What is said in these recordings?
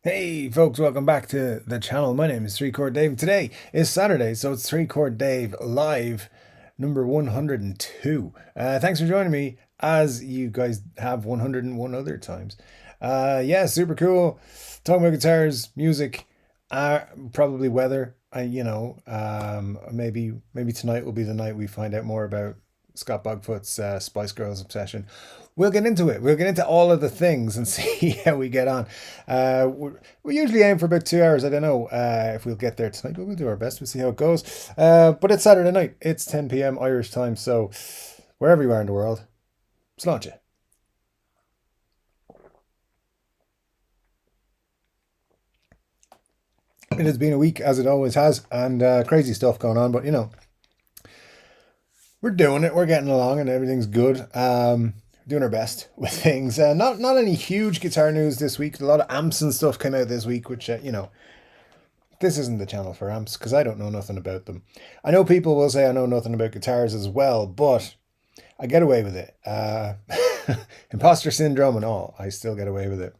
Hey folks, welcome back to the channel. My name is Chord Dave. Today is Saturday, so it's Chord Dave live number 102. Thanks for joining me as you guys have 101 other times. Yeah, super cool. Talking about guitars, music, probably weather. Maybe tonight will be the night we find out more about Scott Bogfoot's Spice Girls obsession. We'll get into it. We'll get into all of the things and see how we get on. We usually aim for about 2 hours. I don't know if we'll get there tonight, but we'll do our best. We'll see how it goes. But it's Saturday night. It's 10 p.m. Irish time. So wherever you are in the world, let's launch it. It has been a week, as it always has, and crazy stuff going on. But we're doing it. We're getting along, and everything's good. Doing our best with things. Not any huge guitar news this week. A lot of amps and stuff came out this week, which this isn't the channel for amps because I don't know nothing about them. I know people will say I know nothing about guitars as well, but I get away with it. Imposter syndrome and all, I still get away with it.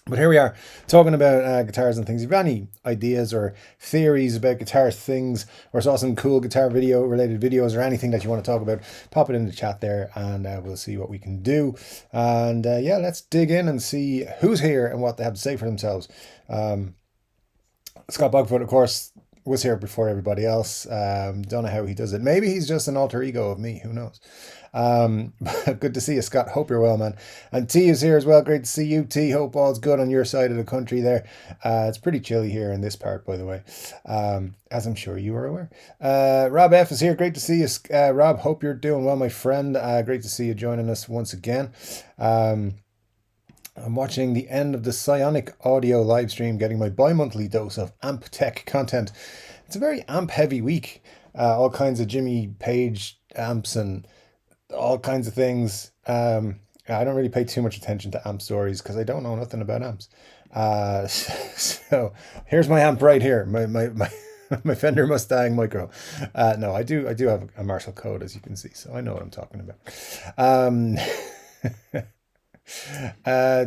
But here we are talking about guitars and things. If you have any ideas or theories about guitar things, or saw some cool guitar related videos or anything that you want to talk about, pop it in the chat there and we'll see what we can do. And yeah, let's dig in and see who's here and what they have to say for themselves. Scott Bogfoot, of course, was here before everybody else. Don't know how he does it. Maybe he's just an alter ego of me. Who knows? Good to see you, Scott. Hope you're well, man. And T is here as well. Great to see you, T. Hope all's good on your side of the country there. It's pretty chilly here in this part, by the way, as I'm sure you are aware. Rob F is here. Great to see you, Rob. Hope you're doing well, my friend. Great to see you joining us once again. I'm watching the end of the Psionic audio live stream, getting my bi-monthly dose of amp tech content. It's a very amp heavy week. All kinds of Jimmy Page amps and all kinds of things. I don't really pay too much attention to amp stories because I don't know nothing about amps. So here's my amp right here. My Fender Mustang Micro. No, I do have a Marshall Code, as you can see, so I know what I'm talking about.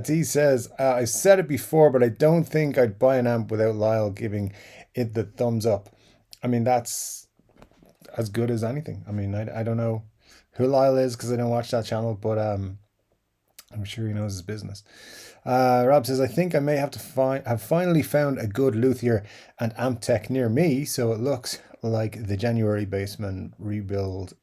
D says, I said it before, but I don't think I'd buy an amp without Lyle giving it the thumbs up. I mean, that's as good as anything. I mean, I don't know who Lyle is because I don't watch that channel, but I'm sure he knows his business. Rob says, I think I may have finally found a good luthier and amp tech near me, so it looks like the January Bassman rebuild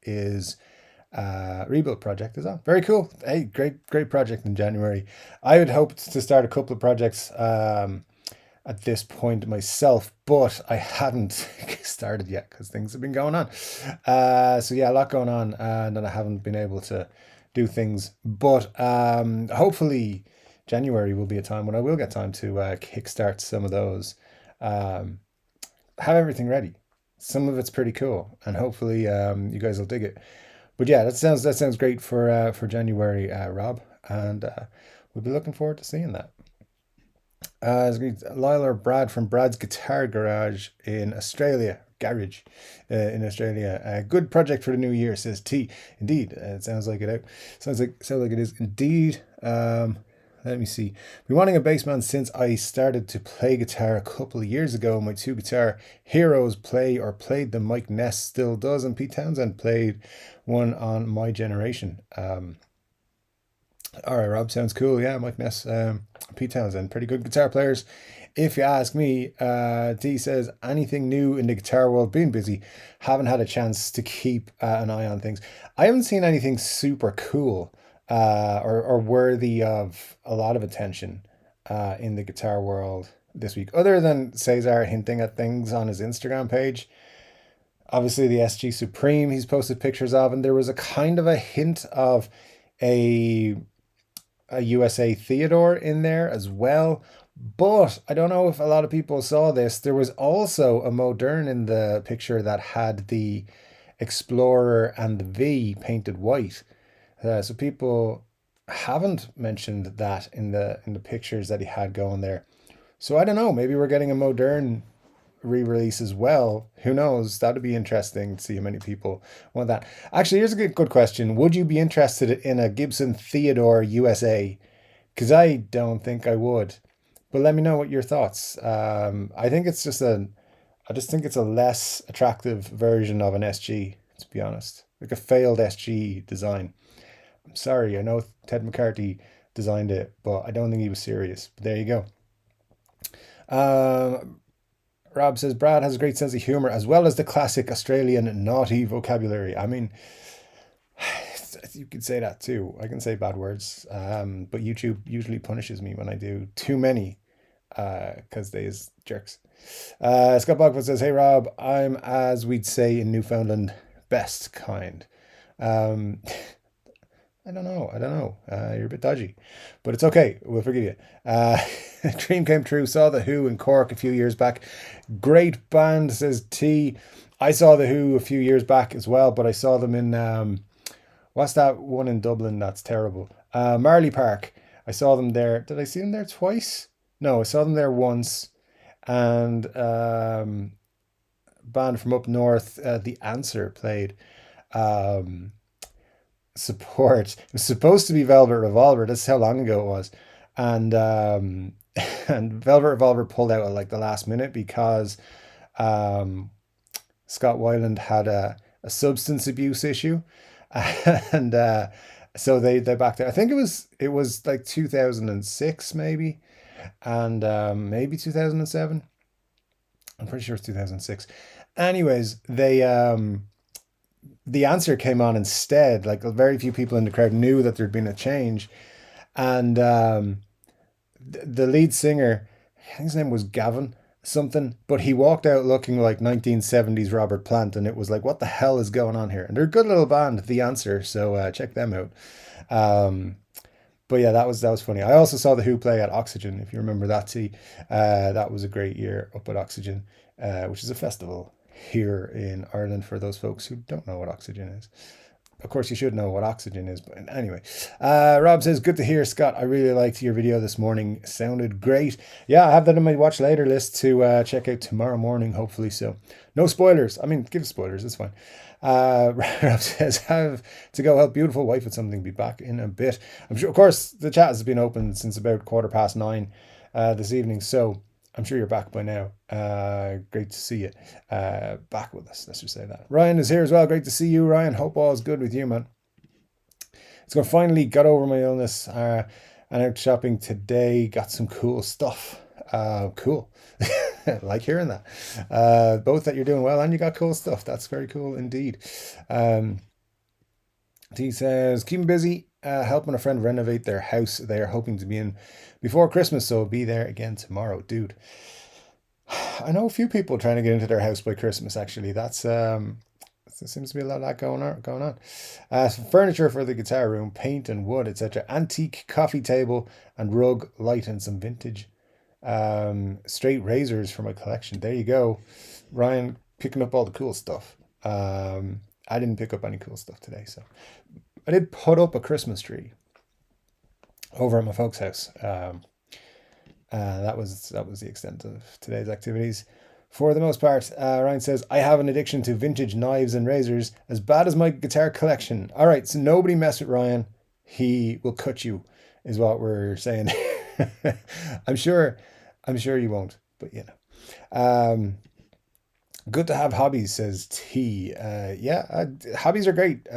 project is on. Very cool. Hey, great project in January. I had hoped to start a couple of projects at this point myself, but I hadn't started yet because things have been going on. So yeah, a lot going on, and I haven't been able to do things. But hopefully January will be a time when I will get time to kickstart some of those. Have everything ready. Some of it's pretty cool, and hopefully you guys will dig it. But yeah, that sounds great for January, Rob, and we'll be looking forward to seeing that. Lyle or Brad from Brad's Guitar Garage in Australia. Garage in Australia. Good project for the new year, says T. Indeed, it sounds like it out. Sounds like it is indeed. Let me see. Been wanting a bassman since I started to play guitar a couple of years ago. My two guitar heroes played them. Mike Ness still does, and Pete Townsend played one on my generation. All right, Rob, sounds cool. Yeah, Mike Ness, Pete Townsend, pretty good guitar players, if you ask me. T says, anything new in the guitar world? Been busy. Haven't had a chance to keep an eye on things. I haven't seen anything super cool or worthy of a lot of attention in the guitar world this week, other than Cesar hinting at things on his Instagram page. Obviously, the SG Supreme he's posted pictures of, and there was a kind of a hint of a USA Theodore in there as well. But I don't know if a lot of people saw this. There was also a Modern in the picture that had the Explorer and the V painted white. So people haven't mentioned that in the pictures that he had going there. So I don't know. Maybe we're getting a Modern re-release as well. Who knows? That'd be interesting to see how many people want that. Actually, here's a good question. Would you be interested in a Gibson Theodore USA? Because I don't think I would. But let me know what your thoughts. I just think it's a less attractive version of an SG, to be honest. Like a failed SG design. I'm sorry, I know Ted McCarthy designed it, but I don't think he was serious. But there you go. Um, Rob says Brad has a great sense of humor as well as the classic Australian naughty vocabulary. I mean, you could say that too. I can say bad words, but YouTube usually punishes me when I do too many because they is jerks. Scott Bogford says, "Hey Rob, I'm as we'd say in Newfoundland, best kind." Um, I don't know. I don't know. You're a bit dodgy, but it's okay. We'll forgive you. Dream came true. Saw the Who in Cork a few years back. Great band, says T. I saw the Who a few years back as well, but I saw them in what's that one in Dublin? That's terrible. Marley Park. I saw them there. Did I see them there twice? No, I saw them there once. And band from up north, The Answer played. Um, Support. It was supposed to be Velvet Revolver. That's how long ago it was, and and Velvet Revolver pulled out at like the last minute because um, Scott Weiland had a substance abuse issue, and so they backed out. I think it was like 2006 maybe, and maybe 2007. I'm pretty sure it's 2006. Anyways, the Answer came on instead. Like very few people in the crowd knew that there'd been a change, and the lead singer, I think his name was Gavin something, but he walked out looking like 1970s Robert Plant, and it was like, what the hell is going on here? And they're a good little band, The Answer, so check them out. Um, but yeah, that was funny. I also saw the Who play at Oxygen, if you remember that. T. That was a great year up at Oxygen, which is a festival here in Ireland for those folks who don't know what Oxygen is. Of course, you should know what Oxygen is, but anyway. Rob says, good to hear, Scott. I really liked your video this morning. Sounded great. Yeah, I have that in my watch later list to check out tomorrow morning, hopefully. So, no spoilers. I mean, give spoilers, it's fine. Rob says, have to go help beautiful wife with something. Be back in a bit. I'm sure, of course, the chat has been open since about 9:15 this evening. So, I'm sure you're back by now. Great to see you back with us. Let's just say that. Ryan is here as well. Great to see you, Ryan. Hope all is good with you, man. So I finally got over my illness and out shopping today. Got some cool stuff. Cool. Like hearing that. Both that you're doing well and you got cool stuff. That's very cool indeed. T says, keep me busy. Helping a friend renovate their house. They are hoping to be in before Christmas, so I'll be there again tomorrow. Dude, I know a few people trying to get into their house by Christmas, actually. There seems to be a lot of that going on. Some furniture for the guitar room, paint and wood, etc. Antique coffee table and rug, light, and some vintage straight razors for my collection. There you go. Ryan picking up all the cool stuff. I didn't pick up any cool stuff today, so I did put up a Christmas tree over at my folks' house. That was the extent of today's activities. For the most part, Ryan says, I have an addiction to vintage knives and razors, as bad as my guitar collection. All right, so nobody mess with Ryan. He will cut you, is what we're saying. I'm sure you won't, but you know. Good to have hobbies, says T. Hobbies are great.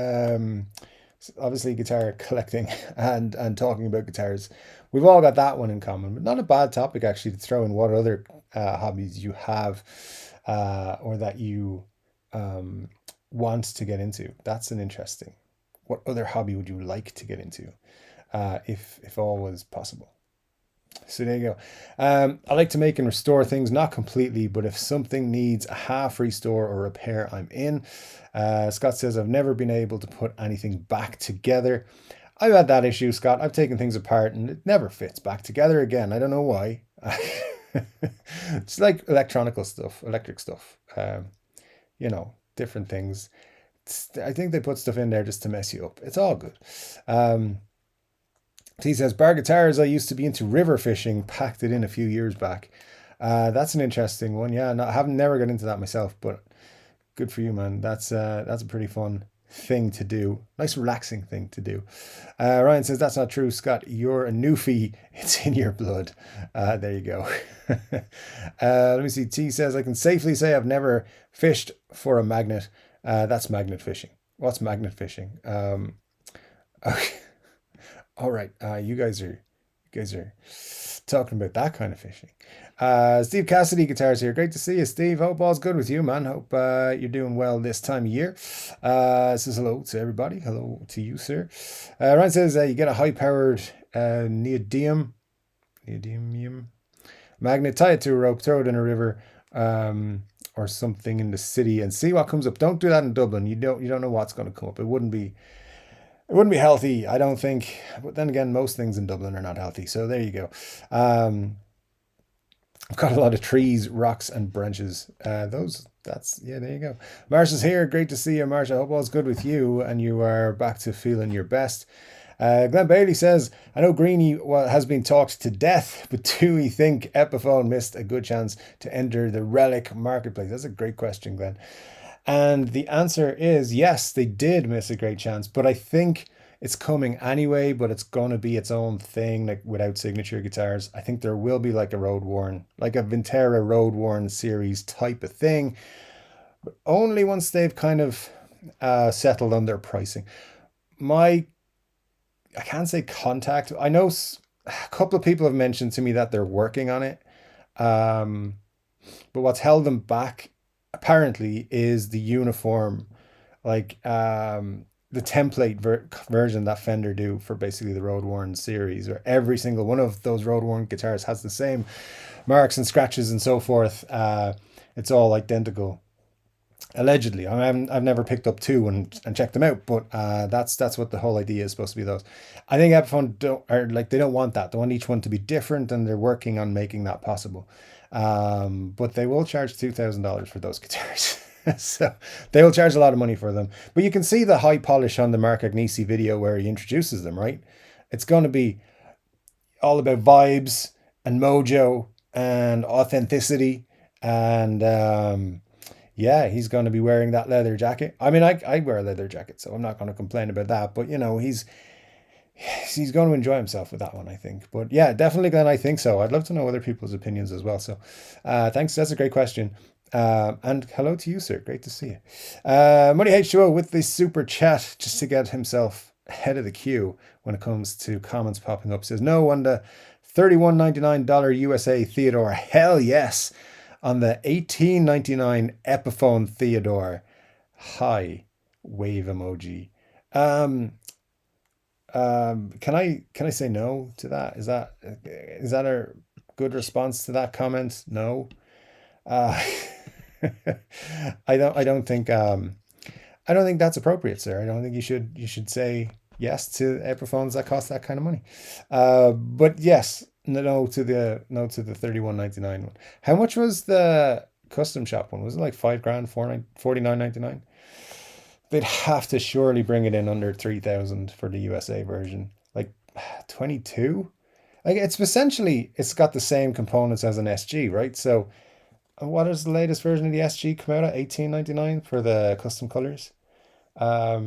Obviously guitar collecting and talking about guitars. We've all got that one in common, but not a bad topic actually to throw in what other hobbies you have or that you want to get into. That's an interesting. What other hobby would you like to get into if all was possible? So there you go. I like to make and restore things, not completely, but if something needs a half restore or repair, I'm in. Scott says, I've never been able to put anything back together. I've had that issue, Scott. I've taken things apart and it never fits back together again. I don't know why. It's like electric stuff. Different things. I think they put stuff in there just to mess you up. It's all good. He says, bar guitars, I used to be into river fishing, packed it in a few years back. That's an interesting one. Yeah, no, I haven't never got into that myself, but good for you, man. That's a pretty fun thing to do. Nice relaxing thing to do. Ryan says, that's not true, Scott. You're a newfie. It's in your blood. There you go. Let me see. T says, I can safely say I've never fished for a magnet. That's magnet fishing. What's magnet fishing? Okay. All right. You guys are talking about that kind of fishing. Steve Cassidy guitars here. Great to see you, Steve. Hope all's good with you, man. Hope you're doing well this time of year. Says hello to everybody. Hello to you, sir. Ryan says you get a high-powered neodymium magnet, tie it to a rope, throw it in a river or something in the city, and see what comes up. Don't do that in Dublin. You don't know what's going to come up. It wouldn't be healthy, I don't think. But then again, most things in Dublin are not healthy. So there you go. I've got a lot of trees, rocks, and branches. There you go. Marsha's here. Great to see you, Marsha. I hope all's good with you and you are back to feeling your best. Glenn Bailey says, I know Greeny has been talked to death, but do we think Epiphone missed a good chance to enter the relic marketplace? That's a great question, Glenn. And the answer is yes, they did miss a great chance, but I think it's coming anyway, but it's going to be its own thing, like without signature guitars. I think there will be like a Vintera Road Worn series type of thing, but only once they've kind of settled on their pricing. I can't say contact. I know a couple of people have mentioned to me that they're working on it. But what's held them back apparently is the uniform, like the template version that Fender do for basically the Road Worn series, where every single one of those Road Worn guitars has the same marks and scratches and so forth. It's all identical. Allegedly, I've never picked up two and checked them out, but that's what the whole idea is supposed to be. Those, I think Epiphone they don't want that. They want each one to be different, and they're working on making that possible. But they will charge $2,000 for those guitars. So they will charge a lot of money for them. But you can see the high polish on the Mark Agnesi video where he introduces them, right? It's going to be all about vibes and mojo and authenticity. And yeah, he's going to be wearing that leather jacket. I mean, I wear a leather jacket, so I'm not going to complain about that. But, he's going to enjoy himself with that one, I think. But yeah, definitely, Glenn, I think so. I'd love to know other people's opinions as well. So thanks. That's a great question. And hello to you, sir. Great to see you. Money H2O with the super chat just to get himself ahead of the queue when it comes to comments popping up. Says, no, on the $31.99 USA Theodore. Hell yes. On the $18.99 Epiphone Theodore. Hi. Wave emoji. Can I say no to that? Is that a good response to that comment? No. I don't think that's appropriate, sir. I don't think you should say yes to Epiphones that cost that kind of money. But yes, no to the $31.99 one. How much was the custom shop one? Was it like $5,000, $49.99? They'd have to surely bring it in under 3,000 for the USA version, like 22. Like it's got the same components as an SG, right? So what is the latest version of the SG come out at? $18.99 for the custom colors. I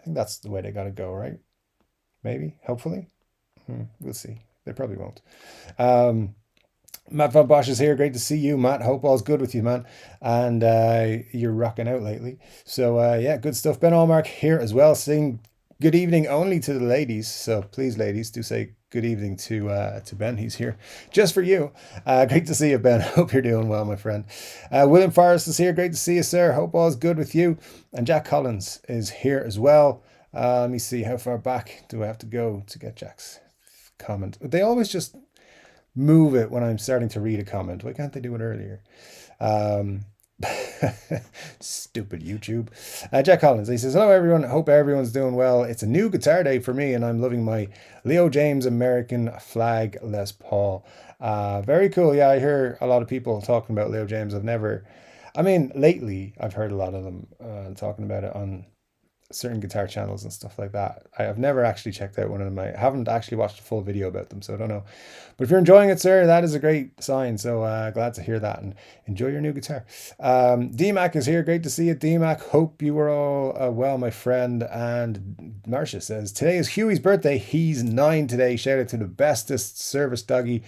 think that's the way they gotta go, right? Maybe, hopefully. We'll see. They probably won't. Matt Von Bosch is here. Great to see you, Matt. Hope all's good with you, man. And you're rocking out lately. So yeah, good stuff. Ben Allmark here as well, saying good evening only to the ladies. So please, ladies, do say good evening to Ben. He's here just for you. Great to see you, Ben. Hope you're doing well, my friend. William Forrest is here. Great to see you, sir. Hope all's good with you. And Jack Collins is here as well. Let me see, how far back do I have to go to get Jack's comment? They always just move it when I'm starting to read a comment. Why can't they do it earlier? Stupid YouTube. Jack Collins, he says, hello everyone, hope everyone's doing well. It's a new guitar day for me and I'm loving my Leo James American Flag Les Paul. Very cool. Yeah, I hear a lot of people talking about Leo James. Lately I've heard a lot of them talking about it on certain guitar channels and stuff like that. I have never actually checked out one of them. I haven't actually watched a full video about them, so I don't know. But if you're enjoying it, sir, that is a great sign. So glad to hear that, and enjoy your new guitar. DMAC is here. Great to see you, DMAC. Hope you were all well, my friend. And Marcia says, today is Huey's birthday. He's 9 today. Shout out to the bestest service doggy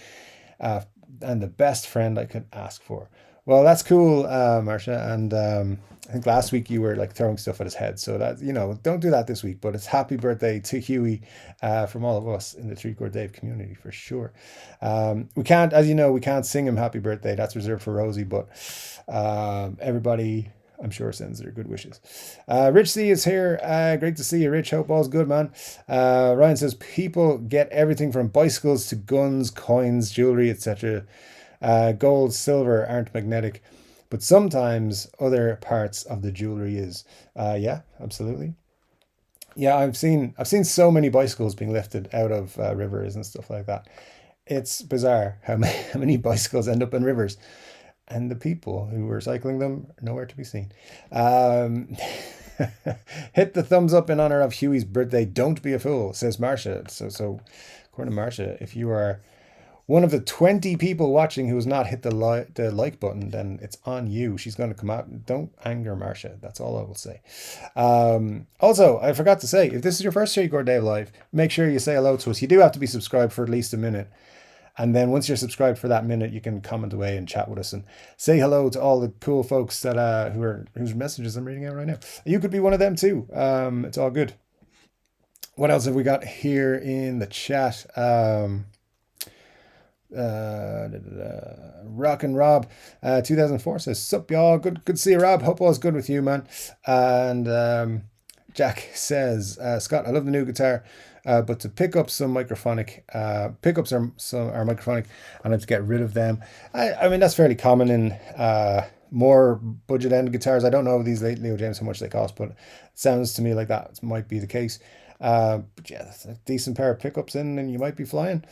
and the best friend I could ask for. Well, that's cool, Marcia. And I think last week you were like throwing stuff at his head. So that, don't do that this week. But it's happy birthday to Huey from all of us in the Chord Dave community for sure. We can't, as you know, we can't sing him happy birthday. That's reserved for Rosie. But everybody, I'm sure, sends their good wishes. Rich C is here. Great to see you, Rich. Hope all's good, man. Ryan says people get everything from bicycles to guns, coins, jewelry, etc. Gold, silver aren't magnetic, but sometimes other parts of the jewelry is. Yeah, absolutely. Yeah, I've seen so many bicycles being lifted out of rivers and stuff like that. It's bizarre how many bicycles end up in rivers, and the people who were cycling them are nowhere to be seen. Hit the thumbs up in honor of Huey's birthday. Don't be a fool, says Marcia. So according to Marcia, if you are one of the 20 people watching who has not hit the like button, then it's on you. She's going to come out. Don't anger Marcia. That's all I will say. Also, I forgot to say, if this is your first Chord Dave live, make sure you say hello to us. You do have to be subscribed for at least a minute. And then once you're subscribed for that minute, you can comment away and chat with us and say hello to all the cool folks that whose messages I'm reading out right now. You could be one of them too. It's all good. What else have we got here in the chat? Rock and Rob 2004 says, sup y'all, good to see you, Rob. Hope all's good with you, man. And Jack says, Scott, I love the new guitar, but to pick up some microphonic pickups are microphonic, and I have to get rid of them. I mean, that's fairly common in more budget end guitars. I don't know these Leo James how much they cost, but it sounds to me like that might be the case. But yeah, that's a decent pair of pickups in and you might be flying,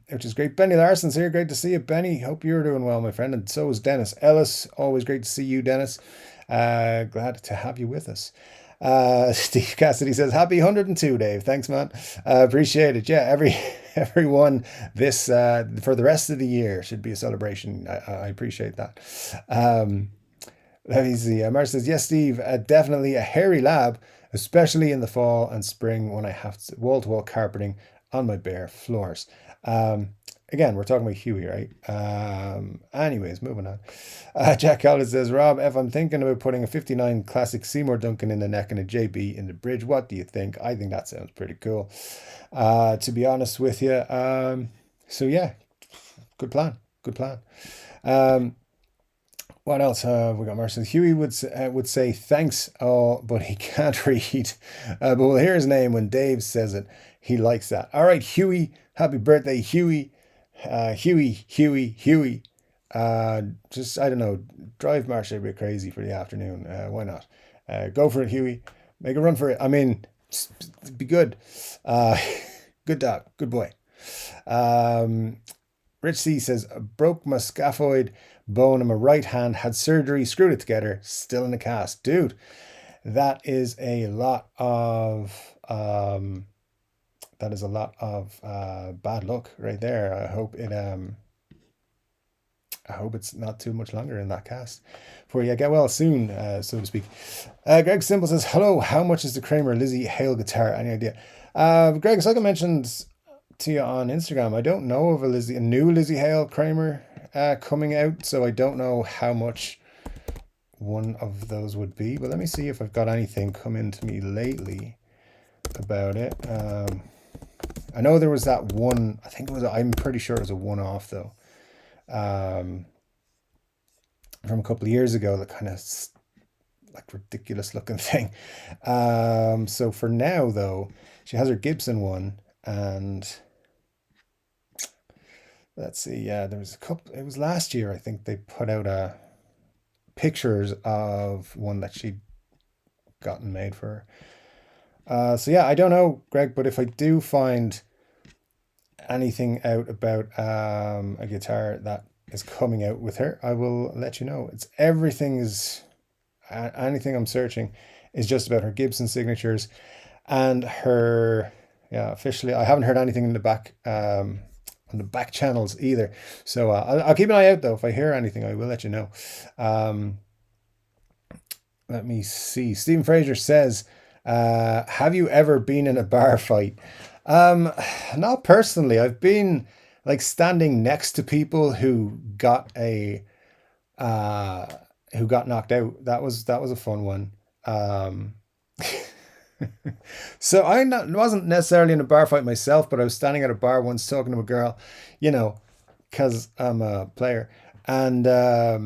which is great. Benny Larson's here. Great to see you, Benny. Hope you're doing well, my friend. And so is Dennis Ellis. Always great to see you, Dennis. Glad to have you with us. Steve Cassidy says, happy 102, Dave. Thanks, man. Appreciate it. Yeah, everyone this for the rest of the year should be a celebration. I appreciate that. Let me see. Mark says, yes, Steve, definitely a hairy lab, especially in the fall and spring when I have wall-to-wall carpeting on my bare floors. Again, we're talking about Huey, right? Anyways, moving on. Jack Collins says, Rob, if I'm thinking about putting a 59 classic Seymour Duncan in the neck and a JB in the bridge, what do you think? I think that sounds pretty cool, to be honest with you. So yeah, good plan. What else have we got? Marcel Huey would say thanks, but he can't read. But we'll hear his name when Dave says it. He likes that. All right, Huey. Happy birthday, Huey. Huey. Just, I don't know, drive Marcia a bit crazy for the afternoon. Why not? Go for it, Huey. Make a run for it. I mean, be good. Good dog. Good boy. Rich C says, broke my scaphoid bone in my right hand, had surgery, screwed it together, still in a cast. Dude, that is a lot of bad luck right there. I hope it's not too much longer in that cast for you. Get well soon, so to speak. Greg Simple says, hello, how much is the Kramer Lizzie Hale guitar? Any idea? Greg, it's like I mentioned to you on Instagram, I don't know of a new Lizzie Hale Kramer coming out, so I don't know how much one of those would be, but let me see if I've got anything come into me lately about it. I know there was that one, I'm pretty sure it was a one-off though, from a couple of years ago, that kind of like ridiculous looking thing. So for now though, she has her Gibson one, and let's see, yeah, there was a couple, it was last year, I think they put out pictures of one that she'd gotten made for her. So yeah, I don't know, Greg, but if I do find anything out about a guitar that is coming out with her, I will let you know. Everything is anything I'm searching is just about her Gibson signatures and her. Yeah, officially, I haven't heard anything in the back on the back channels either. So I'll keep an eye out though. If I hear anything, I will let you know. Um, Let me see. Stephen Fraser says, "Have you ever been in a bar fight?" Um, Not personally. I've been like standing next to people uh, who got knocked out. That was a fun one. Um, so wasn't necessarily in a bar fight myself, but I was standing at a bar once talking to a girl, you know, because I'm a player, and I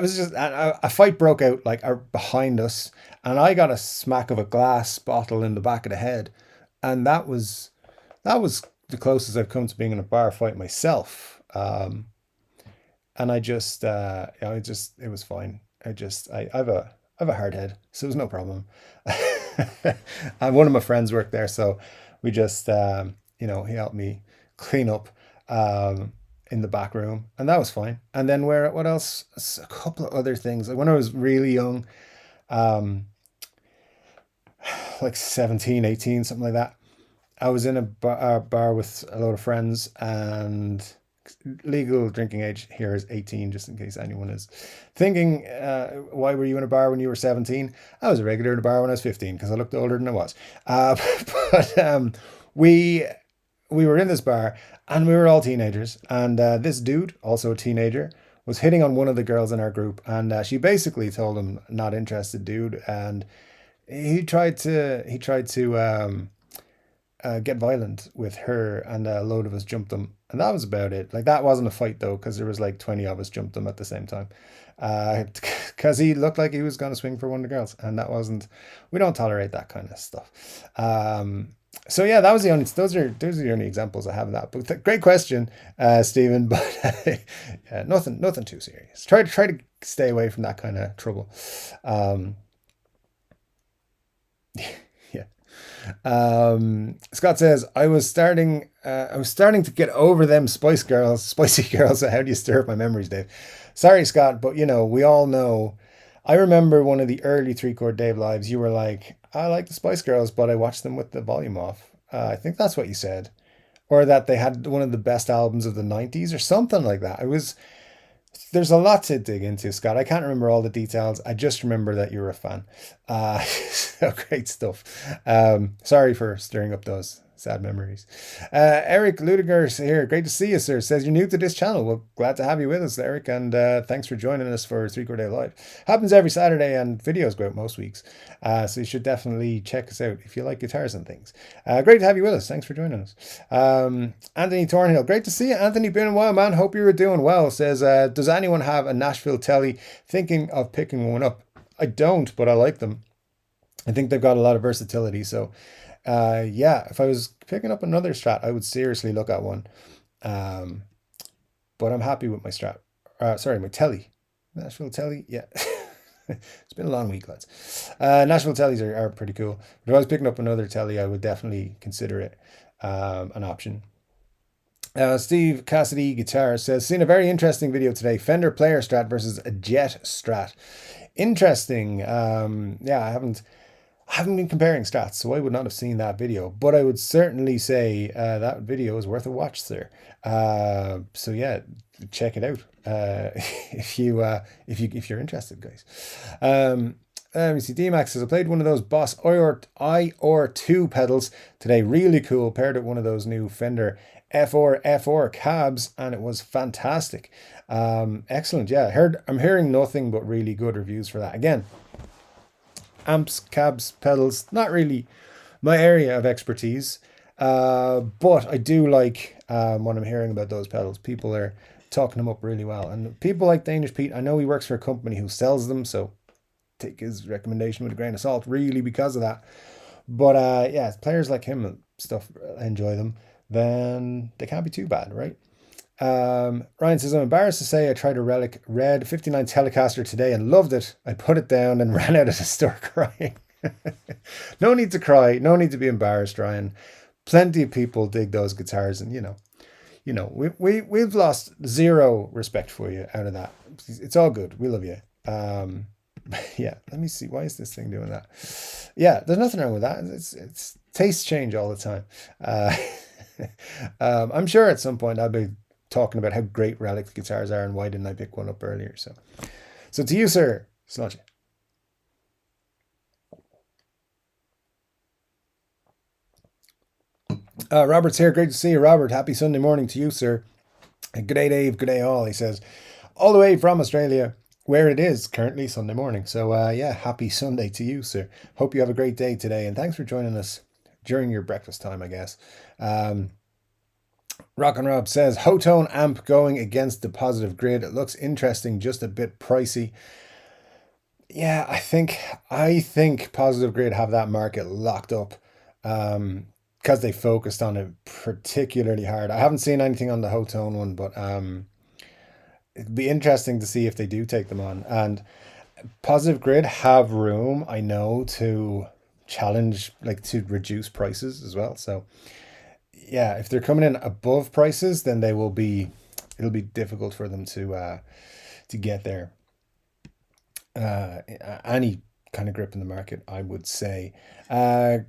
was just a fight broke out like behind us, and I got a smack of a glass bottle in the back of the head, and that was the closest I've come to being in a bar fight myself. And I just it was fine. I have a hard head, so it was no problem. And one of my friends worked there, so we just he helped me clean up in the back room, and that was fine. And then what else? A couple of other things. Like when I was really young, um, like 17, 18, something like that. I was in a bar with a load of friends, and legal drinking age here is 18, just in case anyone is thinking, why were you in a bar when you were 17? I was a regular in a bar when I was 15 because I looked older than I was. But we we were in this bar, and we were all teenagers, and this dude, also a teenager, was hitting on one of the girls in our group, and she basically told him, not interested, dude. And he tried to get violent with her, and a load of us jumped him, and that was about it. Like, that wasn't a fight though, because there was like 20 of us jumped him at the same time, because he looked like he was going to swing for one of the girls, and that wasn't. We don't tolerate that kind of stuff. So yeah, that was the only. Those are the only examples I have of that. But great question, Stephen. But yeah, nothing too serious. Try to stay away from that kind of trouble. Um, yeah. Scott says, I was starting to get over them spicy girls. So how do you stir up my memories, Dave? Sorry, Scott, but we all know. I remember one of the early Three Chord Dave lives. You were like, I like the Spice Girls, but I watched them with the volume off. I think that's what you said, or that they had one of the best albums of the '90s, or something like that. It was. There's a lot to dig into, Scott. I can't remember all the details. I just remember that you're a fan. So great stuff. Sorry for stirring up those sad memories. Eric Ludigers here. Great to see you, sir. Says you're new to this channel. Well, glad to have you with us, Eric. And thanks for joining us for Three Chord Day Live. Happens every Saturday, and videos go out most weeks. So you should definitely check us out if you like guitars and things. Great to have you with us. Thanks for joining us. Anthony Thornhill. Great to see you, Anthony. Been a while, man. Hope you were doing well. Says, does anyone have a Nashville telly? Thinking of picking one up. I don't, but I like them. I think they've got a lot of versatility. So, yeah, if I was picking up another Strat, I would seriously look at one. Um, but I'm happy with my Strat. Sorry, my telly. Nashville telly. Yeah. It's been a long week, lads. Nashville tellies are pretty cool. But if I was picking up another telly, I would definitely consider it an option. Steve Cassidy Guitar says, seen a very interesting video today. Fender Player Strat versus a Jet Strat. Interesting. Yeah, I haven't been comparing Strats, so I would not have seen that video. But I would certainly say that video is worth a watch, sir. So yeah, check it out if you're interested, guys. Let me see. D-Max says, I played one of those Boss IOR2 pedals today. Really cool. Paired with one of those new Fender F4 cabs, and it was fantastic. Excellent. Yeah, I'm hearing nothing but really good reviews for that. Again, amps, cabs, pedals, not really my area of expertise. But I do like what I'm hearing about those pedals. People are talking them up really well. And people like Danish Pete, I know he works for a company who sells them, so take his recommendation with a grain of salt, really, because of that. But yeah, players like him and stuff enjoy them, then they can't be too bad, right? Ryan says, I'm embarrassed to say I tried a Relic Red 59 Telecaster today and loved it. I put it down and ran out of the store crying. No need to cry. No need to be embarrassed, Ryan. Plenty of people dig those guitars, and we've lost zero respect for you out of that. It's all good. We love you. Yeah, let me see. Why is this thing doing that? Yeah, there's nothing wrong with that. It's tastes change all the time. Uh, I'm sure at some point I'll be talking about how great relic guitars are and why didn't I pick one up earlier. So to you, sir, Sludge. Robert's here. Great to see you, Robert. Happy Sunday morning to you, sir. Good day, Dave. Good day, all. He says, all the way from Australia, where it is currently Sunday morning. So, yeah, happy Sunday to you, sir. Hope you have a great day today, and thanks for joining us during your breakfast time, I guess. Rock and Rob says, Hotone amp going against the positive grid. It looks interesting, just a bit pricey. Yeah, I think positive grid have that market locked up. Because they focused on it particularly hard. I haven't seen anything on the Hotone one, but it'd be interesting to see if they do take them on. And Positive Grid have room, I know, to challenge, like to reduce prices as well. So yeah, if they're coming in above prices, then it'll be difficult for them to get there. Any kind of grip in the market, I would say.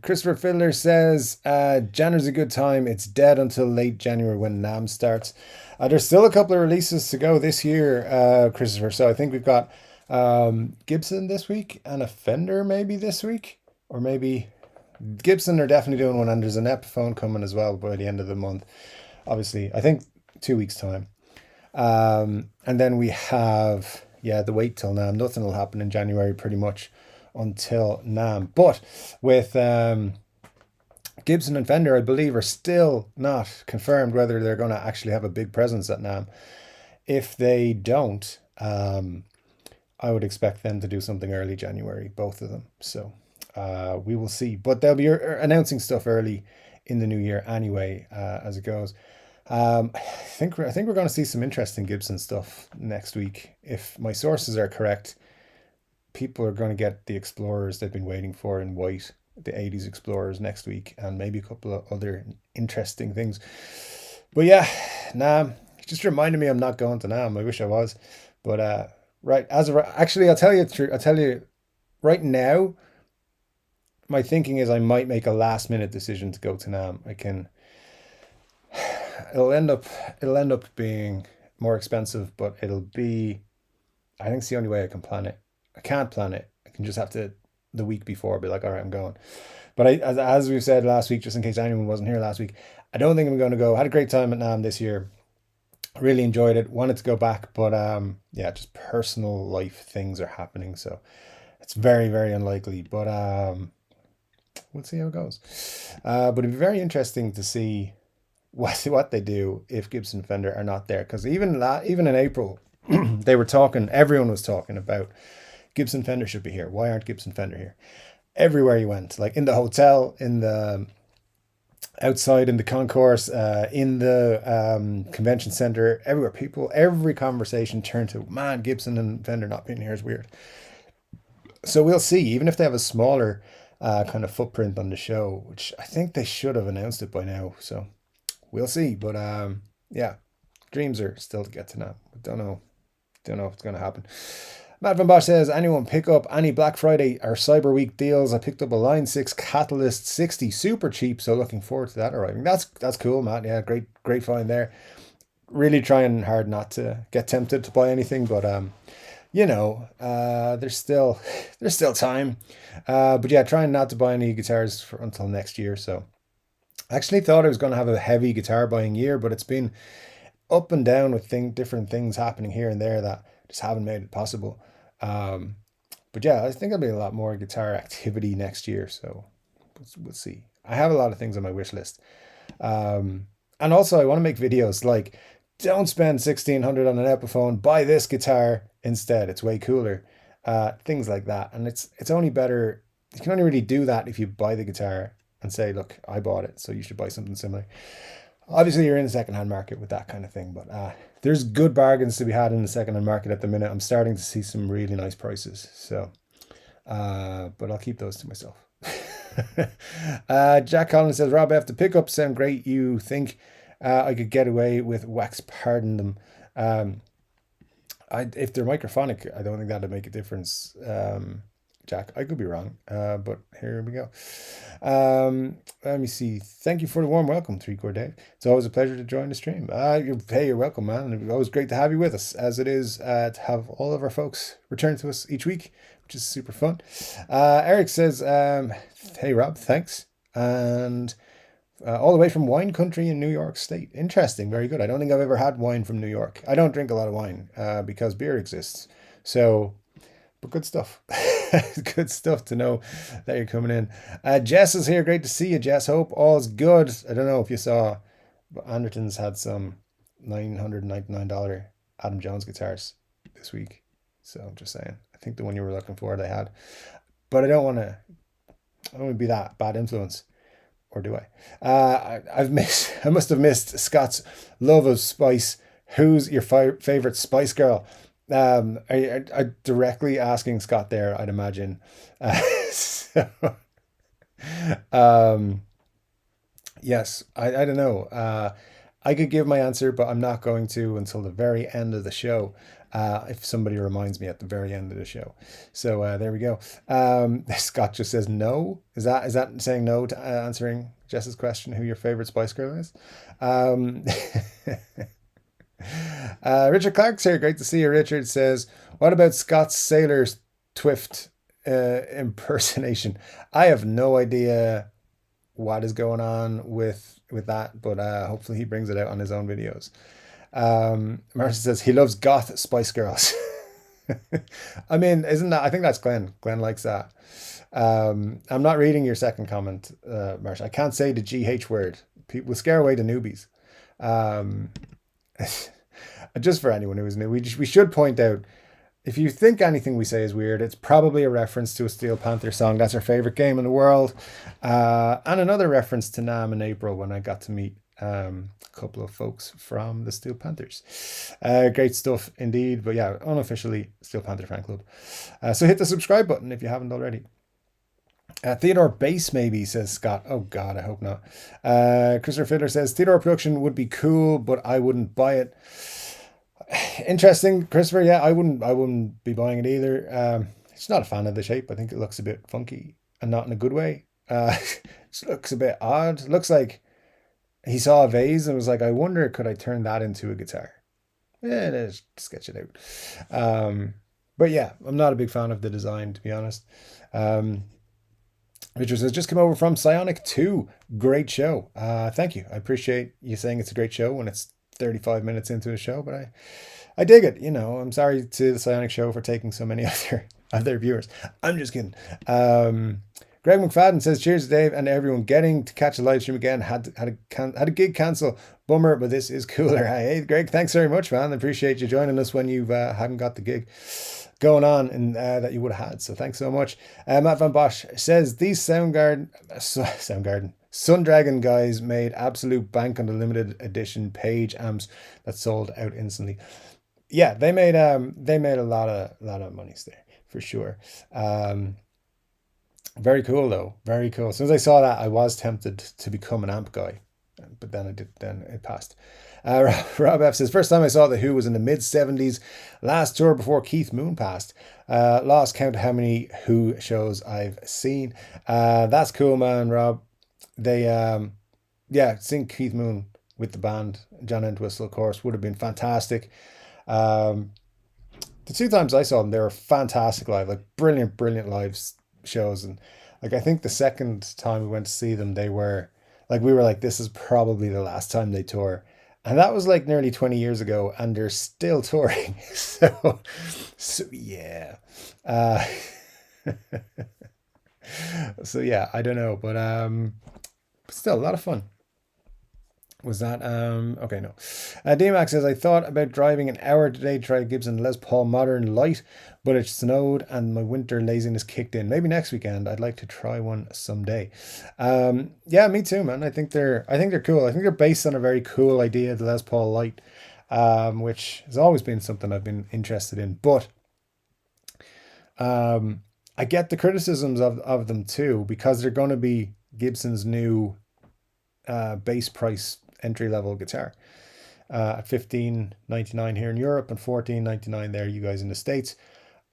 Christopher Fiddler says, January's a good time. It's dead until late January when NAMM starts. There's still a couple of releases to go this year, Christopher. So I think we've got Gibson this week and a Fender maybe this week. Or maybe Gibson are definitely doing one, and there's an Epiphone coming as well by the end of the month. Obviously, I think 2 weeks' time. And then we have, yeah, the wait till NAMM. Nothing will happen in January pretty much until NAMM. But with Gibson and Fender, I believe, are still not confirmed whether they're going to actually have a big presence at NAMM. If they don't, I would expect them to do something early January, both of them. So we will see. But they'll be announcing stuff early in the new year anyway, as it goes. I think we're going to see some interesting Gibson stuff next week. If my sources are correct, people are going to get the Explorers they've been waiting for in white, the 80s Explorers next week, and maybe a couple of other interesting things. But yeah, NAMM just reminded me I'm not going to NAMM. I wish I was, but right actually, I'll tell you right now, my thinking is I might make a last minute decision to go to NAMM. It'll end up being more expensive, but I think it's the only way I can plan it. I can't plan it. I can just have to the week before be like, all right, I'm going. But as we've said last week, just in case anyone wasn't here last week, I don't think I'm going to go. I had a great time at NAMM this year. Really enjoyed it. Wanted to go back, but yeah, just personal life things are happening, so it's very, very unlikely. But we'll see how it goes. But it'd be very interesting to see what they do if Gibson Fender are not there, because even in April they were talking, everyone was talking about Gibson Fender should be here. Why aren't Gibson Fender here? Everywhere you went, like in the hotel, in the outside, in the concourse, in the convention center, everywhere, every conversation turned to, man, Gibson and Fender not being here is weird. So we'll see. Even if they have a smaller kind of footprint on the show, which I think they should have announced it by now, so we'll see. But yeah, dreams are still to get to now. Don't know if it's going to happen. Matt Van Bosch says, anyone pick up any Black Friday or Cyber Week deals? I picked up a Line 6 Catalyst 60, super cheap, so looking forward to that arriving. That's cool, Matt. Yeah, great find there. Really trying hard not to get tempted to buy anything, but there's still time. But yeah, trying not to buy any guitars until next year. So I actually thought I was going to have a heavy guitar buying year, but it's been up and down with different things happening here and there that just haven't made it possible. But yeah, I think there'll be a lot more guitar activity next year, so we'll see. I have a lot of things on my wish list. And also I want to make videos like, don't spend $1,600 on an Epiphone, buy this guitar instead, it's way cooler. Things like that. And it's only better, you can only really do that if you buy the guitar and say, look, I bought it, so you should buy something similar. Obviously, you're in the secondhand market with that kind of thing, but there's good bargains to be had in the secondhand market at the minute. I'm starting to see some really nice prices, so but I'll keep those to myself. Jack Collins says, Rob F, the pickups sound great. You think I could get away with wax pardon them? If they're microphonic, I don't think that'd make a difference. Jack, I could be wrong, but here we go. Let me see. Thank you for the warm welcome, Chord Dave. It's always a pleasure to join the stream. Hey, you're welcome, man. It's always great to have you with us, as it is to have all of our folks return to us each week, which is super fun. Eric says, "Hey, Rob, thanks." And all the way from wine country in New York State. Interesting, very good. I don't think I've ever had wine from New York. I don't drink a lot of wine because beer exists. So, but good stuff. Good stuff to know that you're coming in. Jess is here. Great to see you, Jess. Hope all's good. I don't know if you saw, but Anderton's had some $999 Adam Jones guitars this week. So I'm just saying. I think the one you were looking for they had. But I don't want to be that bad influence. Or do I? I must have missed Scott's love of spice. Who's your favorite Spice Girl? I directly asking Scott there, I'd imagine. So, yes, I don't know. I could give my answer, but I'm not going to until the very end of the show. If somebody reminds me at the very end of the show. So there we go. Scott just says no. Is that saying no to answering Jess's question, who your favorite Spice Girl is? Richard Clark's here. Great to see you. Richard says, what about Scott's Sailor Twift impersonation? I have no idea what is going on with that, but hopefully he brings it out on his own videos. Marcia says he loves goth Spice Girls. I mean, I think that's Glenn. Glenn likes that. I'm not reading your second comment, Marcia. I can't say the GH word. People scare away the newbies. Just for anyone who is new, we should point out, if you think anything we say is weird, it's probably a reference to a Steel Panther song. That's our favorite game in the world. And another reference to NAMM in April when I got to meet a couple of folks from the Steel Panthers. Great stuff indeed. But yeah, unofficially Steel Panther fan club. So hit the subscribe button if you haven't already. Theodore Bass maybe, says Scott. Oh God, I hope not. Christopher Fiddler says Theodore production would be cool, but I wouldn't buy it. Interesting, Christopher. Yeah, I wouldn't be buying it either. Just not a fan of the shape. I think it looks a bit funky and not in a good way. It looks a bit odd. Looks like he saw a vase and was like, I wonder, could I turn that into a guitar? Yeah, let's sketch it out. But yeah, I'm not a big fan of the design, to be honest. Richard says, just come over from Psionic 2. Great show. Thank you. I appreciate you saying it's a great show when it's 35 minutes into a show, but I dig it. You know, I'm sorry to the Psionic show for taking so many of their viewers. I'm just kidding. Greg McFadden says, cheers Dave and everyone. Getting to catch a live stream again. Had a gig cancel. Bummer, but this is cooler. Hey, Greg, thanks very much, man. I appreciate you joining us when you haven't got the gig going on and that you would have had. So thanks so much. Matt Van Bosch says, these Soundgarden Sundragon guys made absolute bank on the limited edition Page amps that sold out instantly. Yeah, they made a lot of monies there for sure. Very cool though, very cool. As soon as I saw that, I was tempted to become an amp guy, but then it passed. Rob F says, first time I saw The Who was in the mid-70s, last tour before Keith Moon passed. Lost count how many Who shows I've seen. That's cool, man, Rob. They seeing Keith Moon with the band, John Entwistle, of course, would have been fantastic. The two times I saw them, they were fantastic live, like brilliant live shows. And like, I think the second time we went to see them, we were like, this is probably the last time they tour. And that was like nearly 20 years ago, and they're still touring. So yeah. So yeah, I don't know, but still a lot of fun. Was that okay? No. D-Max says, I thought about driving an hour today to try a Gibson Les Paul Modern Light, but it snowed and my winter laziness kicked in. Maybe next weekend. I'd like to try one someday. Yeah, me too, man. I think they're cool. I think they're based on a very cool idea, the Les Paul Light, which has always been something I've been interested in. But I get the criticisms of them too, because they're going to be Gibson's new base price entry-level guitar. at 15.99 here in Europe and 14.99 there, you guys in the States.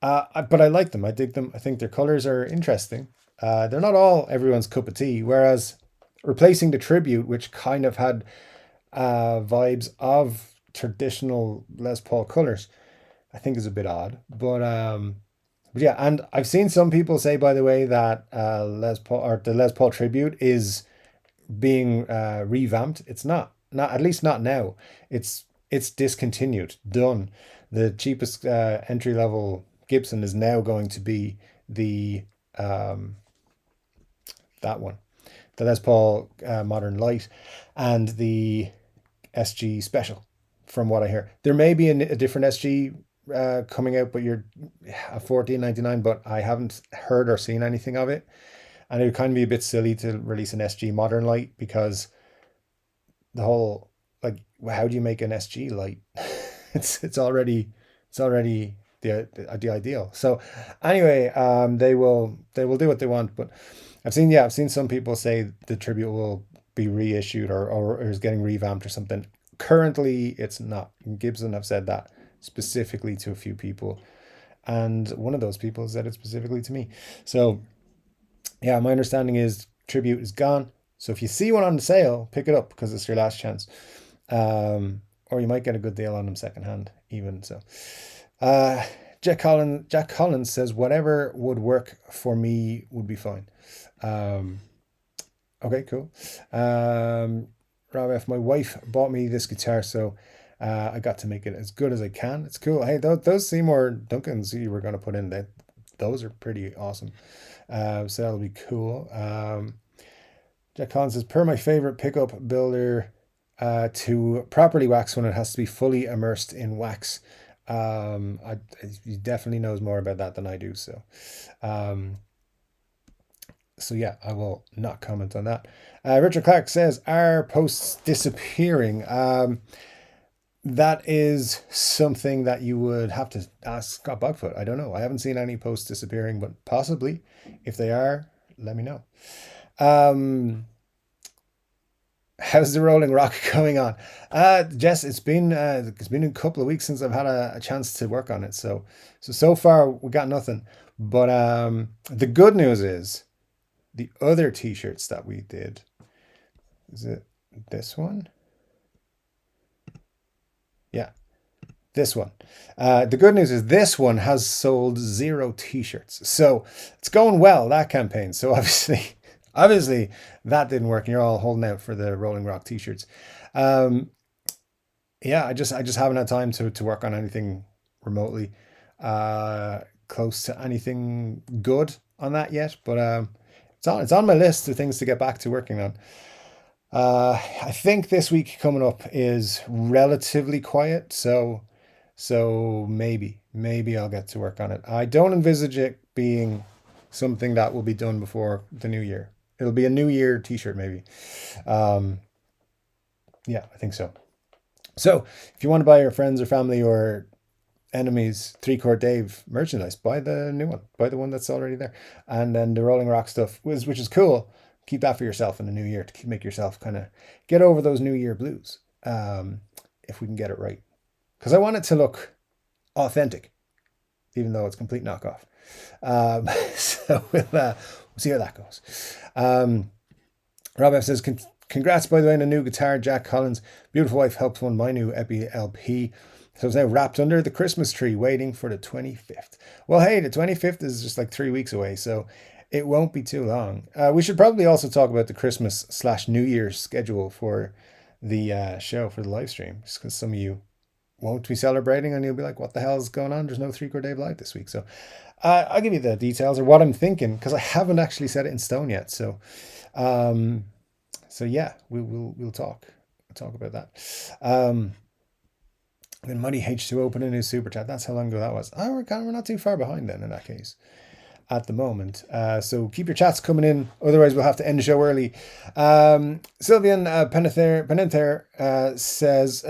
But I like them. I dig them. I think their colors are interesting. They're not all everyone's cup of tea. Whereas replacing the Tribute, which kind of had vibes of traditional Les Paul colors, I think is a bit odd. But yeah, and I've seen some people say, by the way, that Les Paul or the Les Paul Tribute is being revamped. It's not at least not now. It's discontinued, done. The cheapest entry level Gibson is now going to be the that one, the Les Paul Modern Light, and the SG Special. From what I hear, there may be a different SG coming out, but you're a 14.99. But I haven't heard or seen anything of it, and it would kind of be a bit silly to release an SG Modern Light because the whole, like, how do you make an SG light? It's already the ideal. So anyway, they will do what they want, but I've seen some people say the Tribute will be reissued or is getting revamped or something. Currently, it's not. Gibson have said that specifically to a few people, and one of those people said it specifically to me. So yeah, my understanding is Tribute is gone. So if you see one on the sale, pick it up because it's your last chance. Or you might get a good deal on them secondhand, even so. Jack Collins says whatever would work for me would be fine. Okay, cool. Rob F, my wife bought me this guitar, so I got to make it as good as I can. It's cool. Hey, those Seymour Duncans you were going to put in, those are pretty awesome. So that'll be cool. Jack Collins says, per my favorite pickup builder, to properly wax one, it has to be fully immersed in wax. He definitely knows more about that than I do. So yeah, I will not comment on that. Richard Clark says, are posts disappearing? That is something that you would have to ask Scott Bogfoot. I don't know. I haven't seen any posts disappearing, but possibly. If they are, let me know. How's the Rolling Rock going on? Jess, it's been a couple of weeks since I've had a chance to work on it. So far we got nothing. But the good news is the other t-shirts that we did. Is it this one? Yeah, this one. The good news is this one has sold 0 t-shirts. So it's going well, that campaign. So obviously that didn't work and you're all holding out for the Rolling Rock t-shirts. Yeah, I just haven't had time to work on anything remotely close to anything good on that yet, but it's on my list of things to get back to working on. I think this week coming up is relatively quiet, so maybe I'll get to work on it. I don't envisage it being something that will be done before the new year. It'll be a New Year t-shirt, maybe. Yeah, I think so. So if you want to buy your friends or family or enemies Chord Dave merchandise, buy the new one. Buy the one that's already there. And then the Rolling Rock stuff, which is cool. Keep that for yourself in the new year to make yourself kind of get over those New Year blues. If we can get it right. Because I want it to look authentic, even though it's complete knockoff. So we'll see how that goes. Rob F says, congrats, by the way, on a new guitar, Jack Collins. Beautiful wife helped fund my new Epi LP. So it's now wrapped under the Christmas tree, waiting for the 25th. Well, hey, the 25th is just like 3 weeks away, so it won't be too long. We should probably also talk about the Christmas/New Year's schedule for the show, for the live stream, just because some of you won't be celebrating and you'll be like, what the hell is going on? There's no Chord Dave live this week. So I'll give you the details or what I'm thinking, because I haven't actually set it in stone yet. So yeah, we'll talk about that. Then Muddy H2 opening his super chat. That's how long ago that was. Oh, we're not too far behind then in that case at the moment. So keep your chats coming in. Otherwise, we'll have to end the show early. Sylvian Penether says,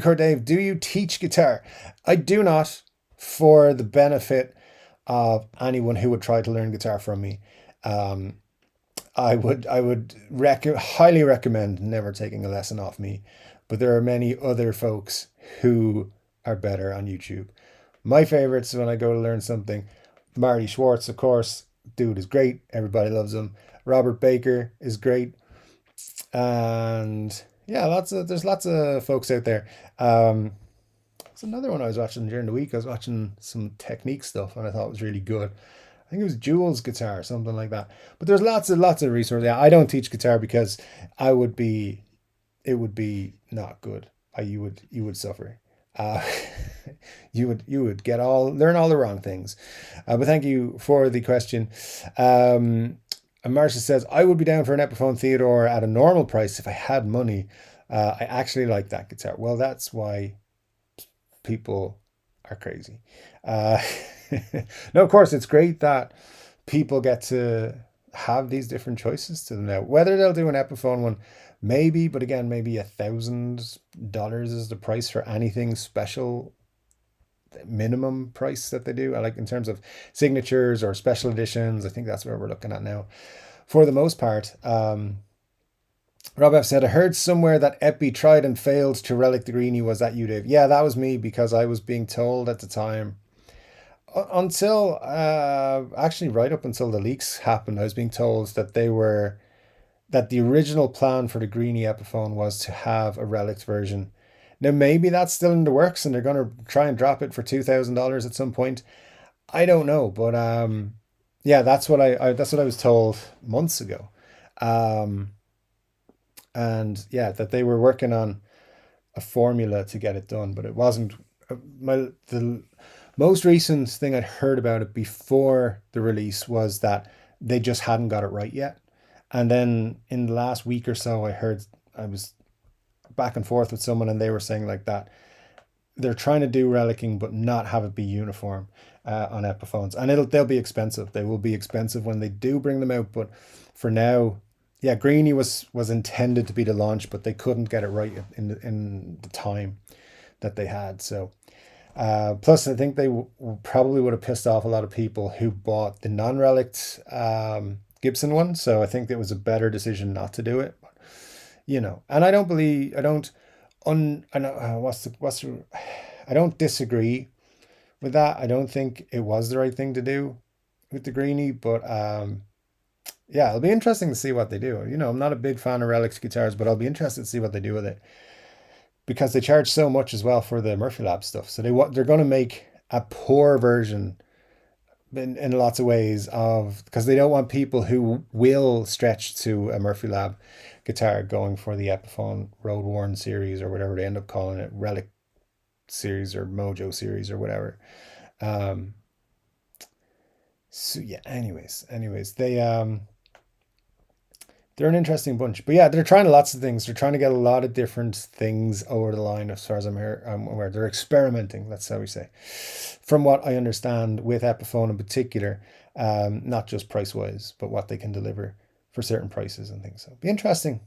Chord Dave, do you teach guitar? I do not, for the benefit of anyone who would try to learn guitar from me. I would highly recommend never taking a lesson off me but there are many other folks who are better on YouTube. My favorites when I go to learn something, Marty Schwartz, of course, dude is great. Everybody loves him. Robert Baker is great. And yeah, there's lots of folks out there. There's another one I was watching during the week. I was watching some technique stuff and I thought it was really good. I think it was Jules guitar, something like that. But there's lots of resources. Yeah, I don't teach guitar because it would be not good. You would suffer. Uh, you would learn all the wrong things. But thank you for the question. And Marcia says, I would be down for an Epiphone Theodore at a normal price if I had money. I actually like that guitar. Well, that's why people are crazy. Uh, no, of course, it's great that people get to have these different choices to them now. Whether they'll do an Epiphone one, maybe, but again, maybe $1,000 is the price for anything special, minimum price that they do. I like in terms of signatures or special editions. I think that's where we're looking at now. For the most part, Rob F said, I heard somewhere that Epi tried and failed to relic the greenie. Was that you, Dave? Yeah, that was me because I was being told at the time, until actually right up until the leaks happened, I was being told that that the original plan for the greenie Epiphone was to have a relic version. Now maybe that's still in the works and they're going to try and drop it for $2,000 at some point. I don't know, but yeah, that's what that's what I was told months ago. Um, and yeah, that they were working on a formula to get it done, but it wasn't the most recent thing I'd heard about it before the release was that they just hadn't got it right yet. And then in the last week or so, I was back and forth with someone and they were saying like that they're trying to do relicking but not have it be uniform on Epiphones, and they'll be expensive. They will be expensive when they do bring them out, but for now, yeah, Greenie was intended to be the launch, but they couldn't get it right in the time that they had. So plus I think they probably would have pissed off a lot of people who bought the non-relict Gibson one, so I think it was a better decision not to do it. But, and I don't I don't disagree with that. I don't think it was the right thing to do with the greenie, but yeah, it'll be interesting to see what they do. I'm not a big fan of relics guitars, but I'll be interested to see what they do with it because they charge so much as well for the Murphy Lab stuff. So they're going to make a poor version in lots of ways because they don't want people who will stretch to a Murphy Lab guitar going for the Epiphone Road Worn series or whatever they end up calling it, Relic series or Mojo series or whatever. So yeah, anyways, they're an interesting bunch, but yeah, they're trying lots of things. They're trying to get a lot of different things over the line as far as I'm aware. They're experimenting, that's how we say, from what I understand with Epiphone in particular, not just price wise, but what they can deliver for certain prices and things. So be interesting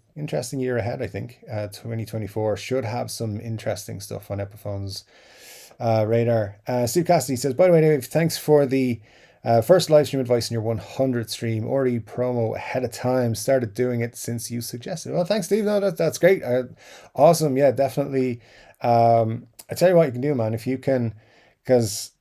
year ahead. I think 2024 should have some interesting stuff on Epiphone's radar. Steve Cassidy says, by the way, Dave, thanks for the first live stream advice in your 100th stream. Already promo ahead of time. Started doing it since you suggested. Well, thanks, Steve. No, that's great. Awesome. Yeah, definitely. I tell you what you can do, man. If you can, because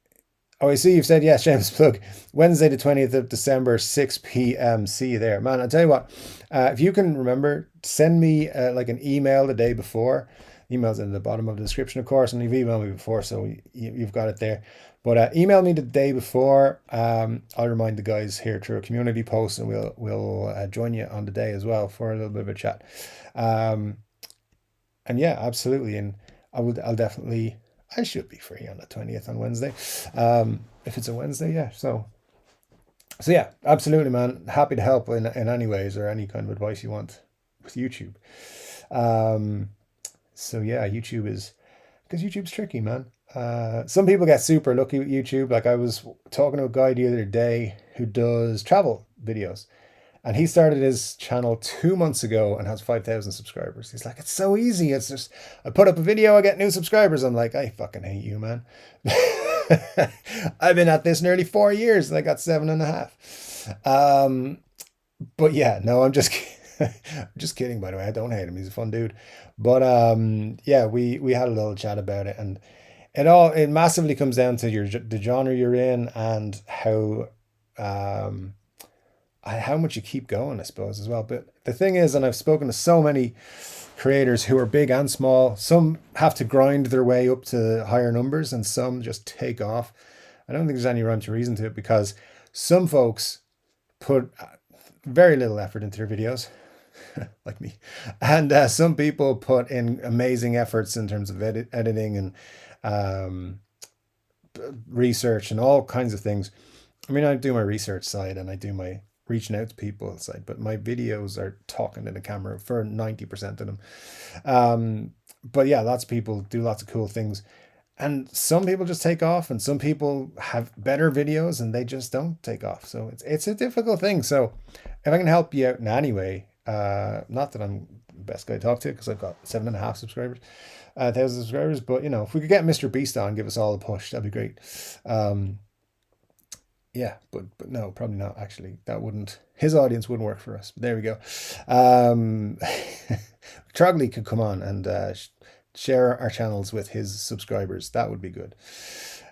I see you've said yes, James plug. Wednesday the 20th of December, 6 p.m. See you there, man. I tell you what. If you can remember, send me like an email the day before. Email's in the bottom of the description, of course, and you've emailed me before, so you've got it there. But email me the day before. I'll remind the guys here through a community post, and we'll join you on the day as well for a little bit of a chat. And yeah, absolutely. And I should be free on the 20th on Wednesday, if it's a Wednesday. Yeah. So yeah, absolutely, man. Happy to help in any ways or any kind of advice you want with YouTube. So yeah, because YouTube's tricky, man. Some people get super lucky with YouTube. Like I was talking to a guy the other day who does travel videos, and he started his channel 2 months ago and has 5,000 subscribers. He's like, it's so easy. It's just, I put up a video, I get new subscribers. I'm like, I fucking hate you, man. I've been at this nearly 4 years and I got 7.5. But yeah, no, I'm just kidding. Just kidding, by the way. I don't hate him. He's a fun dude. But yeah, we had a little chat about it, and it massively comes down to the genre you're in and um how much you keep going, I suppose, as well. But the thing is, and I've spoken to so many creators who are big and small. Some have to grind their way up to higher numbers, and some just take off. I don't think there's any rhyme to reason to it, because some folks put very little effort into their videos, like me, and some people put in amazing efforts in terms of editing and um, research and all kinds of things. I mean, I do my research side and I do my reaching out to people side, but my videos are talking to the camera for 90% of them. But yeah, lots of people do lots of cool things. And some people just take off, and some people have better videos and they just don't take off. So it's a difficult thing. So if I can help you out in any way, not that I'm the best guy to talk to because I've got 7.5 subscribers, 1,000 subscribers, but you know, if we could get Mr. Beast on, give us all a push, that'd be great. Yeah, but no, probably not. Actually, that wouldn't. His audience wouldn't work for us. But there we go. Trogley could come on and share our channels with his subscribers. That would be good.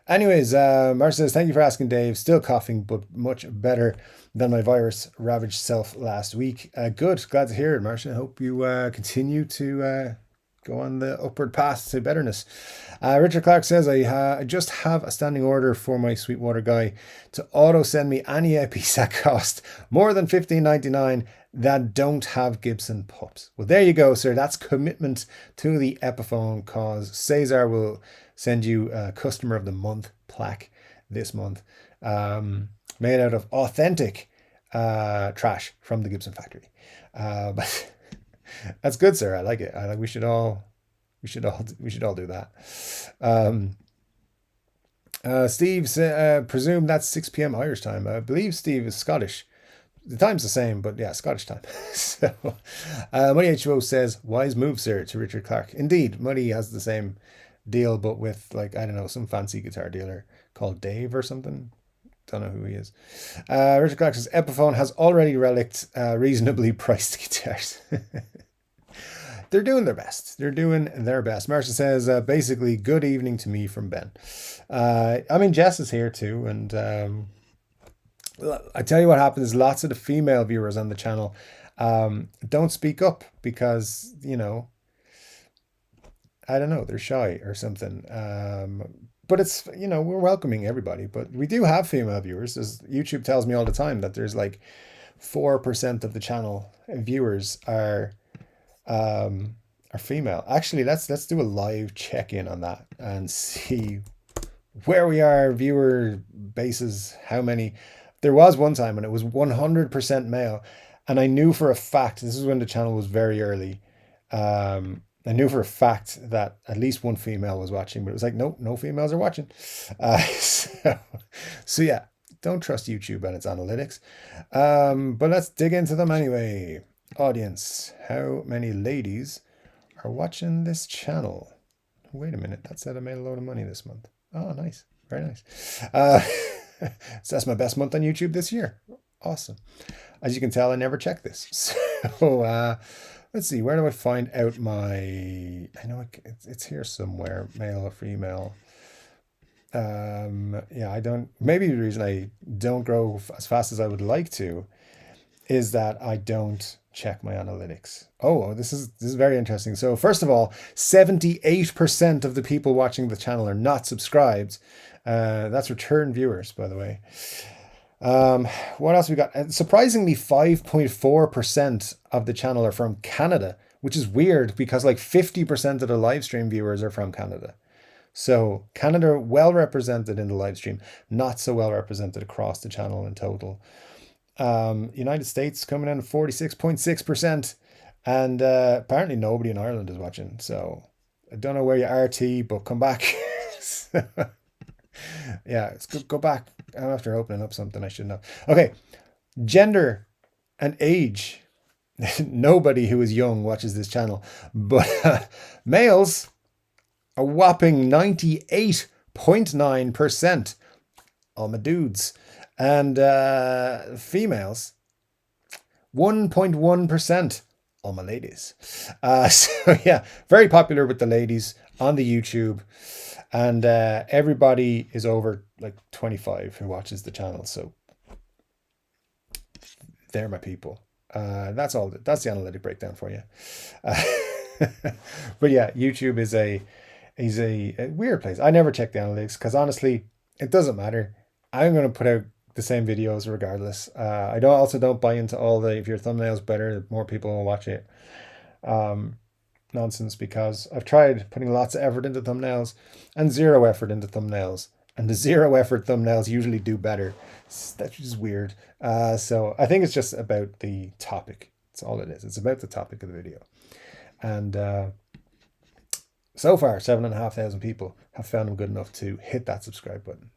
Anyways, Marcia says, thank you for asking, Dave. Still coughing, but much better than my virus ravaged self last week. Good. Glad to hear it, Marcia. Hope you continue to go on the upward path to betterness. Richard Clark says, I just have a standing order for my Sweetwater guy to auto send me any epis that cost more than $15.99 that don't have Gibson pups. Well, there you go, sir. That's commitment to the Epiphone cause. Cesar will send you a Customer of the Month plaque this month, made out of authentic trash from the Gibson factory. But that's good, sir. I like it. I like. We should all do that. Steve, presume that's 6 p.m. Irish time. I believe Steve is Scottish. The time's the same, but yeah, Scottish time. So, Muddy H2O says, wise move, sir, to Richard Clark. Indeed, Muddy has the same deal, but with, like, I don't know, some fancy guitar dealer called Dave or something. Don't know who he is. Richard Clark says, Epiphone has already relicked reasonably priced guitars. They're doing their best. They're doing their best. Marcia says, basically, good evening to me from Ben. I mean, Jess is here too. And I tell you what happens. Lots of the female viewers on the channel don't speak up because, you know, I don't know, they're shy or something. But it's, you know, we're welcoming everybody. But we do have female viewers. As YouTube tells me all the time that there's like 4% of the channel viewers are female. Actually, let's do a live check-in on that and see where we are, viewer bases, how many. There was one time when it was 100% male, and I knew for a fact, this is when the channel was very early, I knew for a fact that at least one female was watching, but it was like, nope, no females are watching. So yeah, don't trust YouTube and its analytics. But let's dig into them anyway. Audience, how many ladies are watching this channel? Wait a minute, that said I made a load of money this month. Oh, nice, very nice. So that's my best month on YouTube this year. Awesome. As you can tell, I never check this. So let's see, where do I find out my, I know it's here somewhere, male or female. Yeah, I don't, maybe the reason I don't grow as fast as I would like to is that I don't check my analytics. Oh, this is very interesting. So first of all, 78% of the people watching the channel are not subscribed. That's return viewers, by the way. What else we got? Surprisingly, 5.4% of the channel are from Canada, which is weird because like 50% of the live stream viewers are from Canada. So Canada well represented in the live stream, not so well represented across the channel in total. United States coming in at 46.6%, and apparently nobody in Ireland is watching. So I don't know where you are, T, but come back. Yeah, let's go back. I'm after opening up something I shouldn't have. Okay, gender and age. Nobody who is young watches this channel, but males, a whopping 98.9%. All my dudes. And females, 1.1%. All my ladies. So yeah, very popular with the ladies on the YouTube. And everybody is over like 25 who watches the channel. So they're my people. That's all. That's the analytic breakdown for you. But yeah, YouTube is a weird place. I never check the analytics because honestly, it doesn't matter. I'm going to put out the same videos regardless. I don't buy into all the if your thumbnail's better, more people will watch it. Nonsense, because I've tried putting lots of effort into thumbnails and zero effort into thumbnails, and the zero effort thumbnails usually do better. That's just weird. So I think it's just about the topic. That's all it is. It's about the topic of the video. And so far, 7,500 people have found them good enough to hit that subscribe button.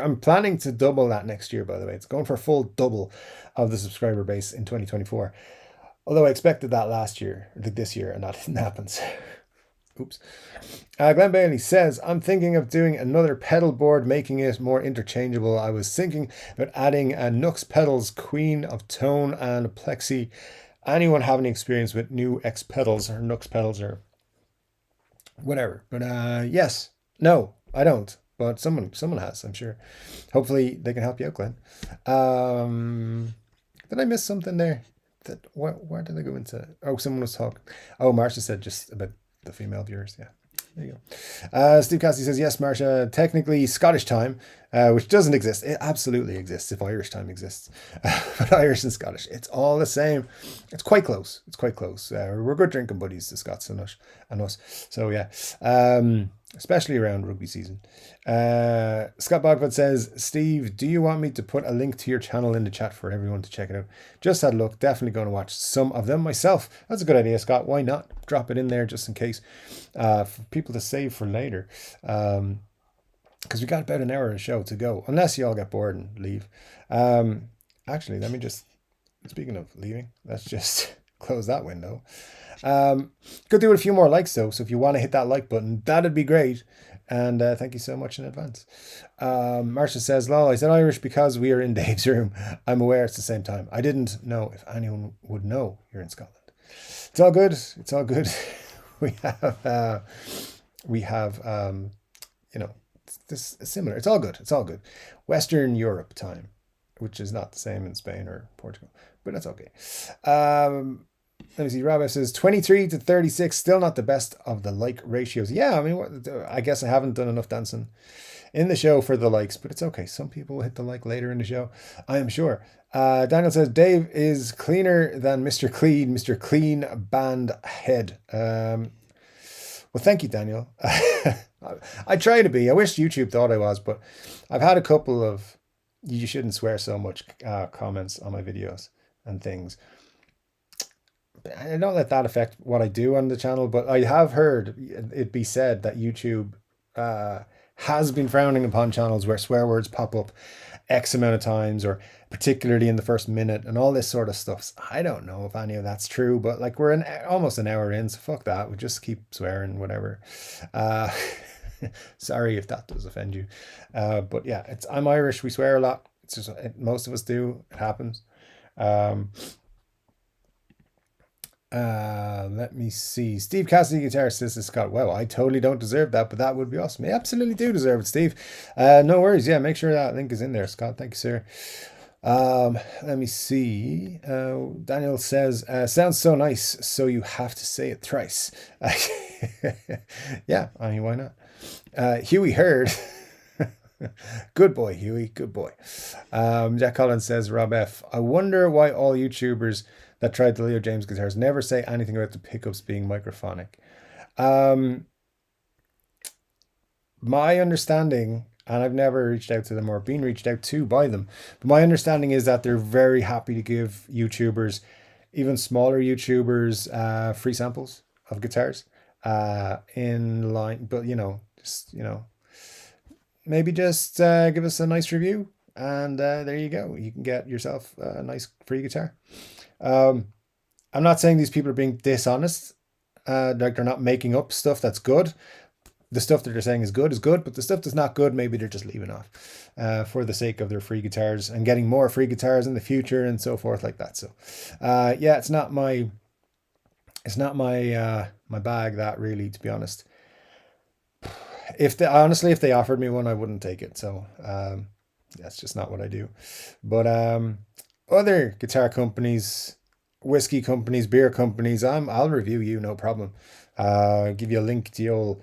I'm planning to double that next year, by the way. It's going for a full double of the subscriber base in 2024. Although I expected that this year, and that didn't happen. Oops. Glenn Bailey says, I'm thinking of doing another pedal board, making it more interchangeable. I was thinking about adding a Nux pedals, Queen of Tone and Plexi. Anyone have any experience with new X pedals or Nux pedals or whatever? But yes, no, I don't. But someone has, I'm sure. Hopefully they can help you out, Glenn. Did I miss something there? Where did I go into? Oh, someone was talking. Oh, Marsha said just about the female viewers. Yeah, there you go. Steve Cassidy says, yes, Marsha, technically Scottish time, which doesn't exist. It absolutely exists if Irish time exists. But Irish and Scottish, it's all the same. It's quite close. We're good drinking buddies, the Scots and us. So yeah, especially around rugby season. Scott Bogford says, Steve, do you want me to put a link to your channel in the chat for everyone to check it out? Just had a look. Definitely going to watch some of them myself. That's a good idea, Scott. Why not? Drop it in there just in case for people to save for later. Because we got about an hour of show to go, unless you all get bored and leave. Actually, let me just, speaking of leaving, let's just close that window. Could do with a few more likes though, so if you want to hit that like button, that'd be great. And thank you so much in advance. Marcia says, lol, I said Irish because we are in Dave's room. I'm aware it's the same time. I didn't know if anyone would know you're in Scotland. It's all good. we have this similar. It's all good. Western Europe time, which is not the same in Spain or Portugal, but that's okay. Let me see. Rabbi says 23 to 36, still not the best of the like ratios. Yeah, I mean, I guess I haven't done enough dancing in the show for the likes, but it's okay. Some people will hit the like later in the show, I am sure. Daniel says Dave is cleaner than Mr. Clean, Mr. Clean band head. Well, thank you, Daniel. I try to be. I wish YouTube thought I was, but I've had a couple of you shouldn't swear so much comments on my videos and things. I don't let that affect what I do on the channel, but I have heard it be said that YouTube has been frowning upon channels where swear words pop up X amount of times, or particularly in the first minute and all this sort of stuff. I don't know if any of that's true, but like we're almost an hour in, so fuck that. We just keep swearing, whatever. Sorry if that does offend you. But yeah, I'm Irish. We swear a lot. It's just most of us do. It happens. Let me see. Steve Cassidy, guitar, says to Scott, wow, I totally don't deserve that, but that would be awesome. You absolutely do deserve it, Steve. No worries. Yeah, make sure that link is in there, Scott. Thank you, sir. Let me see. Daniel says, sounds so nice, so you have to say it thrice. Yeah, I mean, why not? Huey Heard. Good boy, Huey. Good boy. Jack Collins says, Rob F, I wonder why all YouTubers that tried the Leo James guitars never say anything about the pickups being microphonic. My understanding, and I've never reached out to them or been reached out to by them, but my understanding is that they're very happy to give YouTubers, even smaller YouTubers, free samples of guitars in line. But, maybe just give us a nice review, and there you go. You can get yourself a nice free guitar. I'm not saying these people are being dishonest, like they're not making up stuff that's good, the stuff that they're saying is good, but the stuff that's not good, maybe they're just leaving off for the sake of their free guitars and getting more free guitars in the future and so forth like that. So, yeah, it's not my my bag, that, really, to be honest. If they offered me one, I wouldn't take it. So that's just not what I do. But other guitar companies, whiskey companies, beer companies, I'll review you, no problem. Give you a link to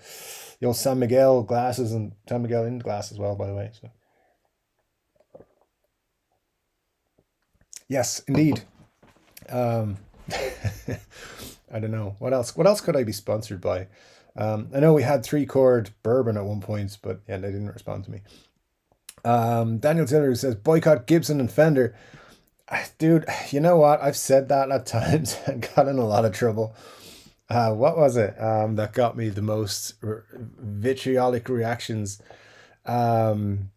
your San Miguel glasses, and San Miguel in glass as well, by the way. So yes, indeed. Um, I don't know what else. What else could I be sponsored by? I know we had Three Chord Bourbon at one point, but yeah, they didn't respond to me. Daniel Tiller says boycott Gibson and Fender. Dude, you know what? I've said that at times and got in a lot of trouble. What was it that got me the most vitriolic reactions? Um,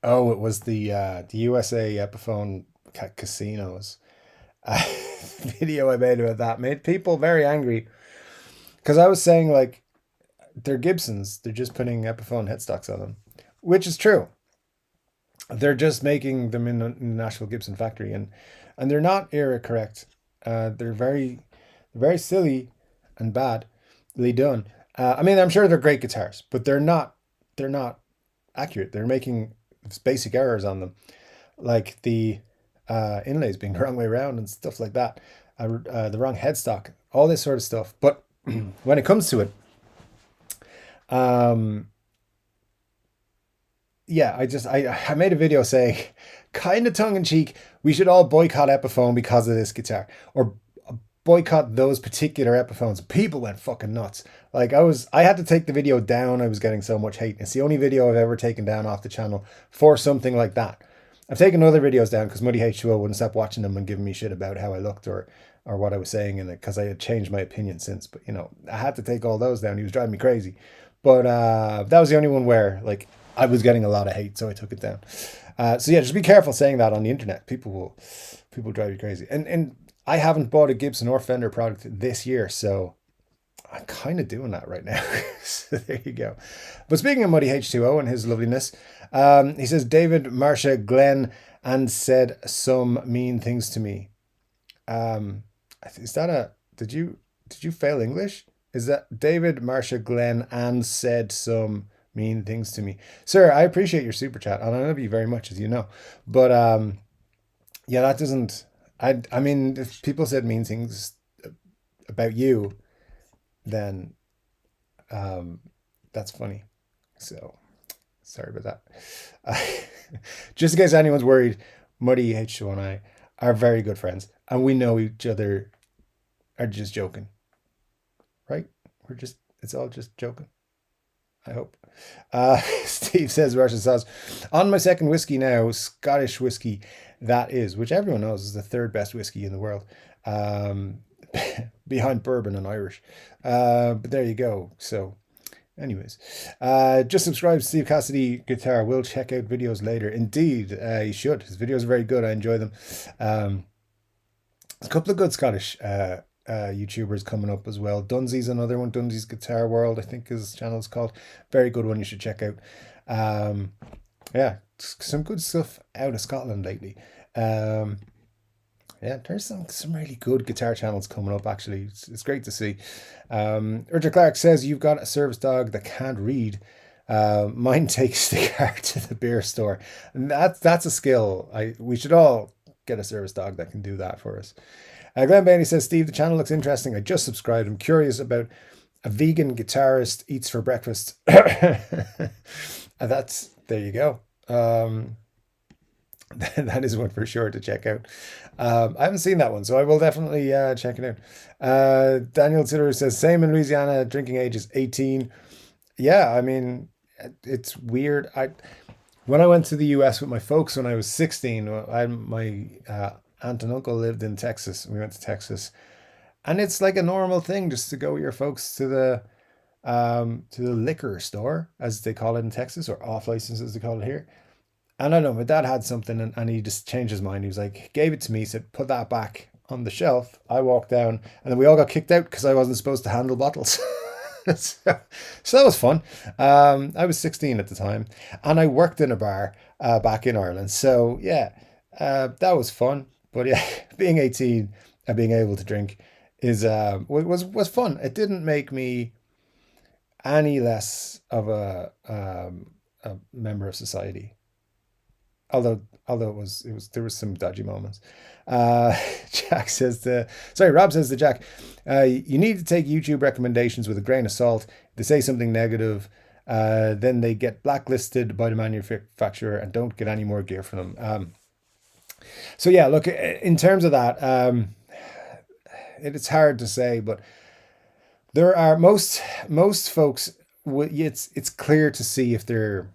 oh, it was the USA Epiphone casinos. Uh, video I made about that made people very angry because I was saying, like, they're Gibsons. They're just putting Epiphone headstocks on them, which is true. They're just making them in the Nashville Gibson factory, and they're not era correct. They're very silly and badly done. I mean, I'm sure they're great guitars, but they're not accurate. They're making basic errors on them, like the inlays being the wrong way around and stuff like that. The wrong headstock, all this sort of stuff. But when it comes to it, um, yeah, I made a video saying, kind of tongue in cheek, we should all boycott Epiphone because of this guitar, or boycott those particular Epiphones. People went fucking nuts. Like, I had to take the video down. I was getting so much hate. It's the only video I've ever taken down off the channel for something like that. I've taken other videos down because Muddy H2O wouldn't stop watching them and giving me shit about how I looked or what I was saying in it, because I had changed my opinion since. But I had to take all those down. He was driving me crazy. But that was the only one where, like, I was getting a lot of hate, so I took it down. So yeah, just be careful saying that on the internet. People drive you crazy. And I haven't bought a Gibson or Fender product this year, so I'm kind of doing that right now. So there you go. But speaking of Muddy H2O and his loveliness, he says David, Marsha, Glenn, and said some mean things to me. Is that a did you fail English? Is that David, Marsha, Glenn, and said some mean things to me? Sir, I appreciate your super chat, and I love you very much, as you know. But yeah, that doesn't. I mean, if people said mean things about you, then that's funny. So sorry about that. Just in case anyone's worried, Muddy H2O and I are very good friends, and we know each other are just joking, right? It's all just joking, I hope. Steve says, Russian sauce. On my second whiskey now, Scottish whiskey, that is, which everyone knows is the third best whiskey in the world, behind bourbon and Irish. But there you go. So, anyways, just subscribe to Steve Cassidy Guitar. We'll check out videos later. Indeed, you should. His videos are very good. I enjoy them. A couple of good Scottish YouTubers coming up as well. Dunsi's another one. Dunsi's Guitar World, I think his channel is called. Very good one. You should check out. Yeah, some good stuff out of Scotland lately. Yeah, there's some really good guitar channels coming up, actually. It's great to see. Roger Clark says, you've got a service dog that can't read. Mine takes the car to the beer store. And that's a skill. We should all get a service dog that can do that for us. Glenn Bailey says, Steve, the channel looks interesting. I just subscribed. I'm curious about a vegan guitarist eats for breakfast. There you go. That is one for sure to check out. I haven't seen that one, so I will definitely check it out. Daniel Tiller says, same in Louisiana, drinking age is 18. Yeah, I mean, it's weird. When I went to the US with my folks when I was 16, my aunt and uncle lived in Texas. We went to Texas, and it's like a normal thing just to go with your folks to the liquor store, as they call it in Texas, or off license as they call it here. And I don't know, my dad had something, and he just changed his mind. He was like, gave it to me, said, put that back on the shelf. I walked down, and then we all got kicked out because I wasn't supposed to handle bottles. so, so that was fun. I was 16 at the time, and I worked in a bar back in Ireland. So yeah, that was fun. But yeah, being 18 and being able to drink is was fun. It didn't make me any less of a member of society. Although it was there was some dodgy moments. Uh, Jack says to sorry, Rob says to Jack, you need to take YouTube recommendations with a grain of salt. If they say something negative, then they get blacklisted by the manufacturer and don't get any more gear from them. So yeah, look, in terms of that, it's hard to say, but there are most folks. It's clear to see if they're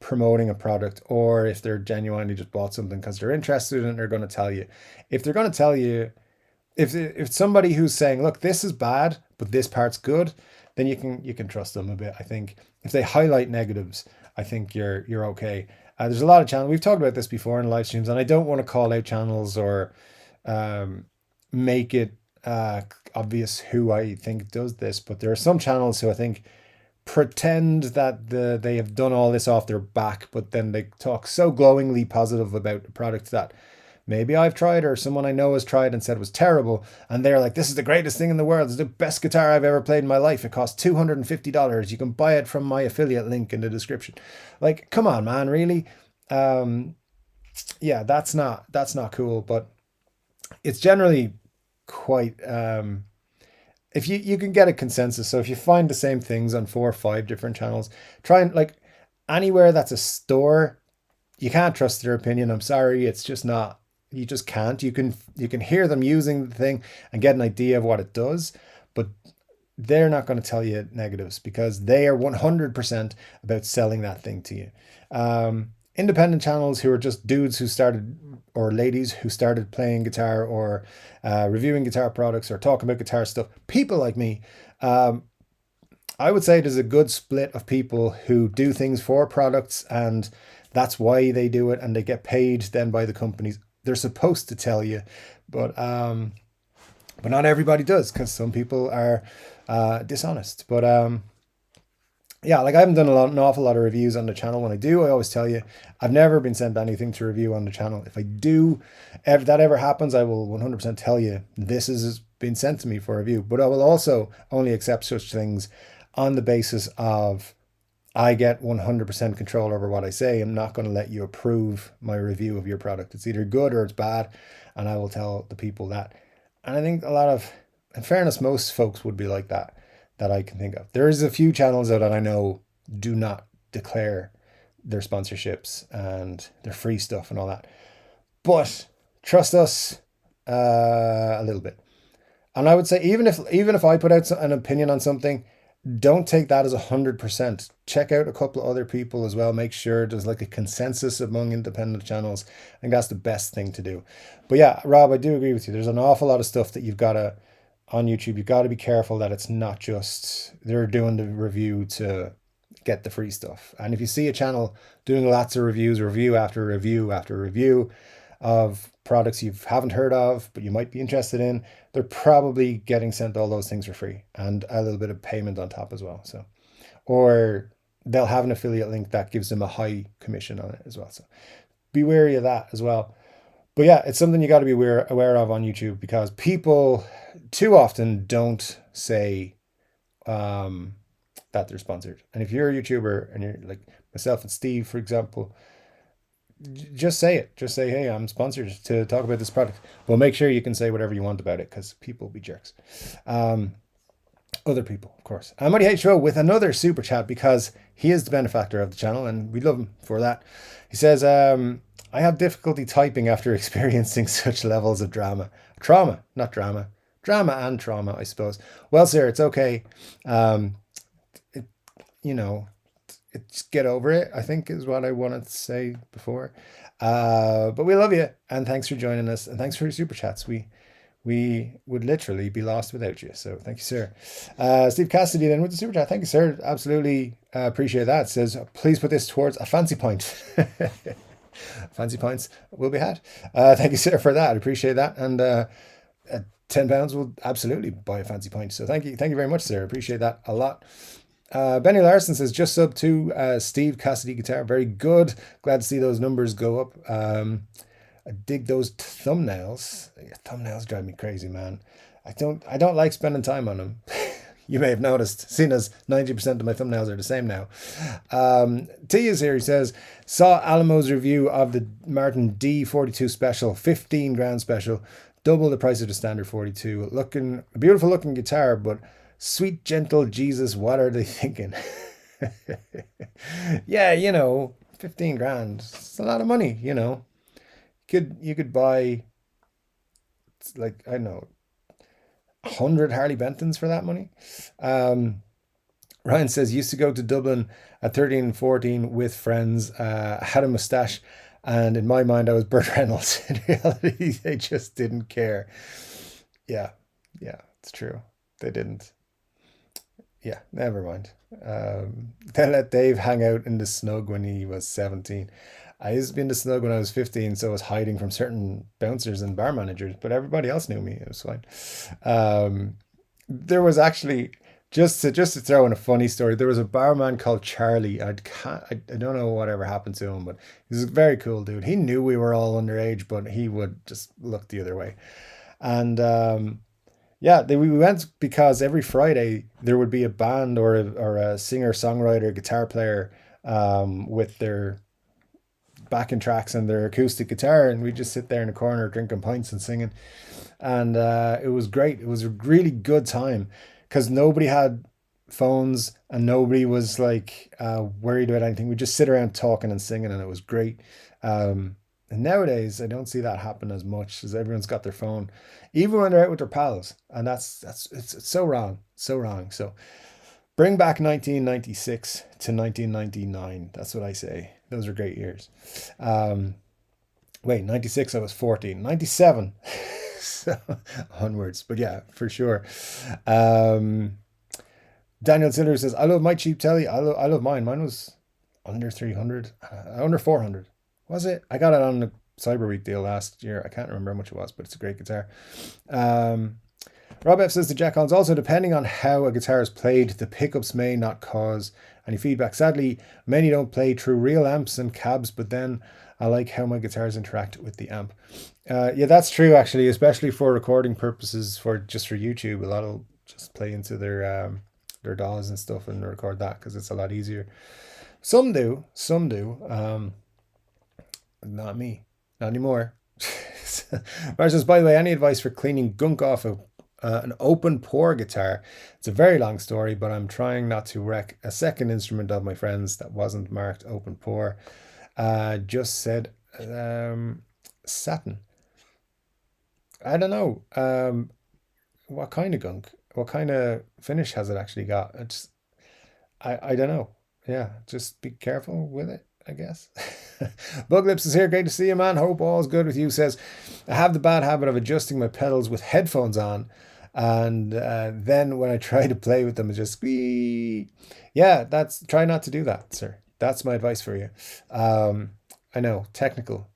promoting a product or if they're genuinely just bought something because they're interested and they're going to tell you. If they're going to tell you, if somebody who's saying, look, this is bad, but this part's good, then you can trust them a bit. I think if they highlight negatives, I think you're okay. There's a lot of channels. We've talked about this before in live streams, and I don't want to call out channels or make it obvious who I think does this, but there are some channels who I think pretend that they have done all this off their back, but then they talk so glowingly positive about the product that maybe I've tried or someone I know has tried and said was terrible, and they're like, this is the greatest thing in the world, it's the best guitar I've ever played in my life, it costs $250, you can buy it from my affiliate link in the description. Like, come on, man, really? Yeah, that's not cool, but it's generally quite if you can get a consensus. So if you find the same things on 4 or 5 different channels, try and, like, anywhere that's a store, you can't trust their opinion. I'm sorry, it's just not. You just can't. You can hear them using the thing and get an idea of what it does, but they're not going to tell you negatives because they are 100% about selling that thing to you. Independent channels who are just dudes who started, or ladies who started playing guitar or reviewing guitar products or talking about guitar stuff, people like me, I would say there's a good split of people who do things for products and that's why they do it, and they get paid then by the companies. They're supposed to tell you, but not everybody does because some people are dishonest. But yeah, like, I haven't done an awful lot of reviews on the channel. When I do, I always tell you, I've never been sent anything to review on the channel. If I do, if that ever happens, I will 100% tell you this has been sent to me for review. But I will also only accept such things on the basis of I get 100% control over what I say. I'm not going to let you approve my review of your product. It's either good or it's bad, and I will tell the people that. And I think a lot of, in fairness, most folks would be like that I can think of. There's a few channels that I know do not declare their sponsorships and their free stuff and all that. But trust us a little bit. And I would say even if I put out an opinion on something, don't take that as 100%. Check out a couple of other people as well. Make sure there's like a consensus among independent channels. I think that's the best thing to do. But yeah, Rob, I do agree with you. There's an awful lot of stuff that you've got to, on YouTube, you've got to be careful that it's not just they're doing the review to get the free stuff. And if you see a channel doing lots of reviews, review after review after review of products you haven't heard of, but you might be interested in, they're probably getting sent all those things for free and a little bit of payment on top as well. So, or they'll have an affiliate link that gives them a high commission on it as well. So be wary of that as well. But yeah, it's something you got to be aware of on YouTube because people too often don't say that they're sponsored. And if you're a YouTuber and you're like myself and Steve, for example, just say it. Just say, hey, I'm sponsored to talk about this product. Well, make sure you can say whatever you want about it because people will be jerks. Other people, of course. Muddy H Show with another super chat because he is the benefactor of the channel and we love him for that. He says, I have difficulty typing after experiencing such levels of trauma, not drama, and trauma, I suppose. Well, sir, it's okay. It's get over it, I think is what I wanted to say before. But we love you and thanks for joining us and thanks for your super chats. We would literally be lost without you. So thank you, sir. Steve Cassidy then with the super chat. Thank you, sir. Absolutely appreciate that. It says, please put this towards a fancy point. Fancy points will be had. Thank you, sir, for that. I appreciate that. And £10 will absolutely buy a fancy pint. So thank you very much, sir. Appreciate that a lot. Benny Larson says just sub to Steve Cassidy guitar, very good. Glad to see those numbers go up. I dig those thumbnails. Yeah, thumbnails drive me crazy, man. I don't like spending time on them. You may have noticed, seeing as 90% of my thumbnails are the same now. T is here. He says, saw Alamo's review of the Martin D42 special, 15 grand special, double the price of the standard 42. Looking, a beautiful looking guitar, but sweet, gentle Jesus, what are they thinking? Yeah, 15 grand. It's a lot of money, You could buy, like, I don't know, 100 Harley Bentons for that money. Ryan says, used to go to Dublin at 13 and 14 with friends, had a mustache, and in my mind, I was Burt Reynolds. In reality, they just didn't care. Yeah, yeah, it's true. They didn't. Yeah, never mind. Then let Dave hang out in the snug when he was 17. I used to be in the snug when I was 15, so I was hiding from certain bouncers and bar managers, but everybody else knew me. It was fine. There was actually, just to throw in a funny story, there was a barman called Charlie. I don't know whatever happened to him, but he was a very cool dude. He knew we were all underage, but he would just look the other way. And yeah, we went because every Friday there would be a band or a singer, songwriter, guitar player with their backing tracks and their acoustic guitar, and we just sit there in the corner drinking pints and singing. And it was great. It was a really good time because nobody had phones and nobody was like worried about anything. We just sit around talking and singing, and it was great. And nowadays, I don't see that happen as much as everyone's got their phone, even when they're out with their pals, and it's so wrong, so wrong. So bring back 1996 to 1999. That's what I say. Those are great years. Wait, 96, I was 14. 97. So onwards. But yeah, for sure. Daniel Siller says, I love my cheap telly. I love mine. Mine was under 300, under 400. Was it? I got it on the Cyber Week deal last year. I can't remember how much it was, but it's a great guitar. Rob F says to Jack Collins, also depending on how a guitar is played, the pickups may not cause any feedback. Sadly, many don't play through real amps and cabs, but then I like how my guitars interact with the amp. Yeah, that's true actually, especially for recording purposes, for YouTube. A lot will just play into their DAWs and stuff and record that because it's a lot easier. Some do. Not me. Not anymore. Mars says, by the way, any advice for cleaning gunk off an open pore guitar? It's a very long story, but I'm trying not to wreck a second instrument of my friends that wasn't marked open pore. Just said satin. I don't know. What kind of gunk? What kind of finish has it actually got? I don't know. Yeah, just be careful with it, I guess. Bug Lips is here. Great to see you, man. Hope all's good with you. Says, I have the bad habit of adjusting my pedals with headphones on, and then when I try to play with them, it's just squeak. Yeah, try not to do that, sir. That's my advice for you. I know, technical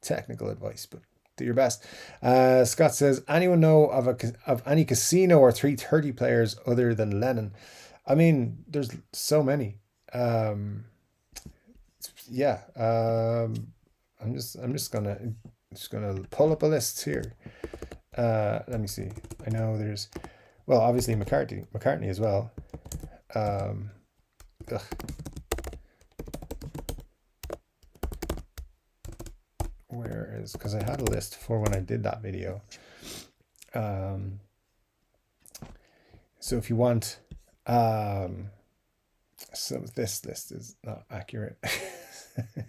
advice, but do your best. Scott says, anyone know of any casino or 330 players other than Lennon? I mean, there's so many. Yeah. I'm just gonna pull up a list here. Let me see. I know there's, well, obviously McCartney as well. Where is, because I had a list for when I did that video. So if you want, so this list is not accurate. I think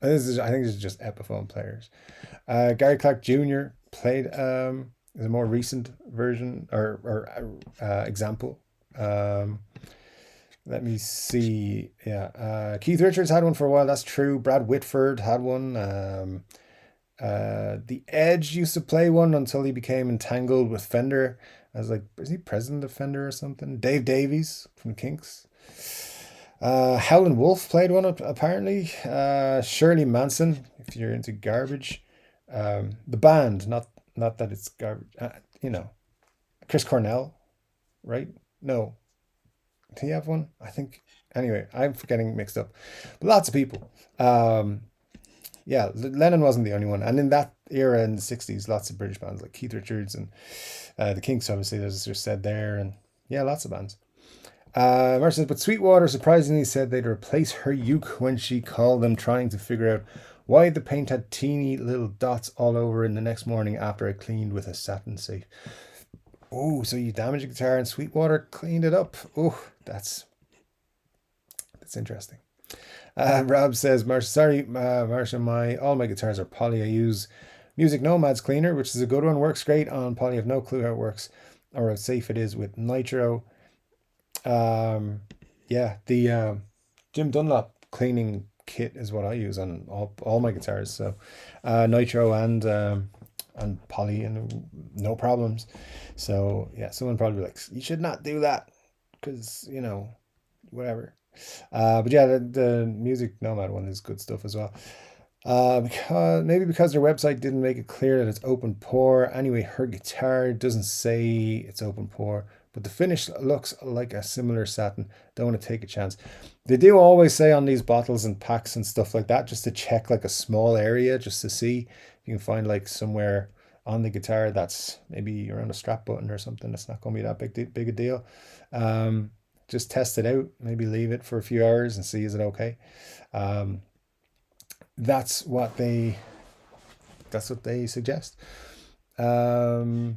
this is just Epiphone players. Gary Clark Jr. played is a more recent version or example. Let me see. Yeah, Keith Richards had one for a while. That's true. Brad Whitford had one. The Edge used to play one until he became entangled with Fender. I was like, is he president of Fender or something? Dave Davies from Kinks. Howlin' Wolf played one apparently. Shirley Manson, if you're into garbage. The band, not that it's garbage. Chris Cornell, right? No, did he have one? I think. Anyway, I'm getting mixed up. But lots of people. Um, yeah, Lennon wasn't the only one. And in that era in the 60s, lots of British bands like Keith Richards and the Kinks, obviously, as just said there. And yeah, lots of bands. Mark says, but Sweetwater surprisingly said they'd replace her uke when she called them, trying to figure out why the paint had teeny little dots all over in the next morning after I cleaned with a satin safe. Oh, so you damaged a guitar and Sweetwater cleaned it up. Oh, that's interesting. Rob says, Marsha, all my guitars are poly. I use Music Nomad's cleaner, which is a good one. Works great on poly. I have no clue how it works or how safe it is with nitro. Yeah, the Jim Dunlop cleaning kit is what I use on all my guitars. So nitro and poly and no problems. So yeah, someone probably like, you should not do that because whatever. But yeah, the Music Nomad one is good stuff as well. Because their website didn't make it clear that it's open pore. Anyway, her guitar doesn't say it's open pore, but the finish looks like a similar satin. Don't want to take a chance. They do always say on these bottles and packs and stuff like that, just to check like a small area, just to see if you can find like somewhere on the guitar that's maybe around a strap button or something. That's not going to be that big a deal. Just test it out. Maybe leave it for a few hours and see is it okay. That's what they suggest. So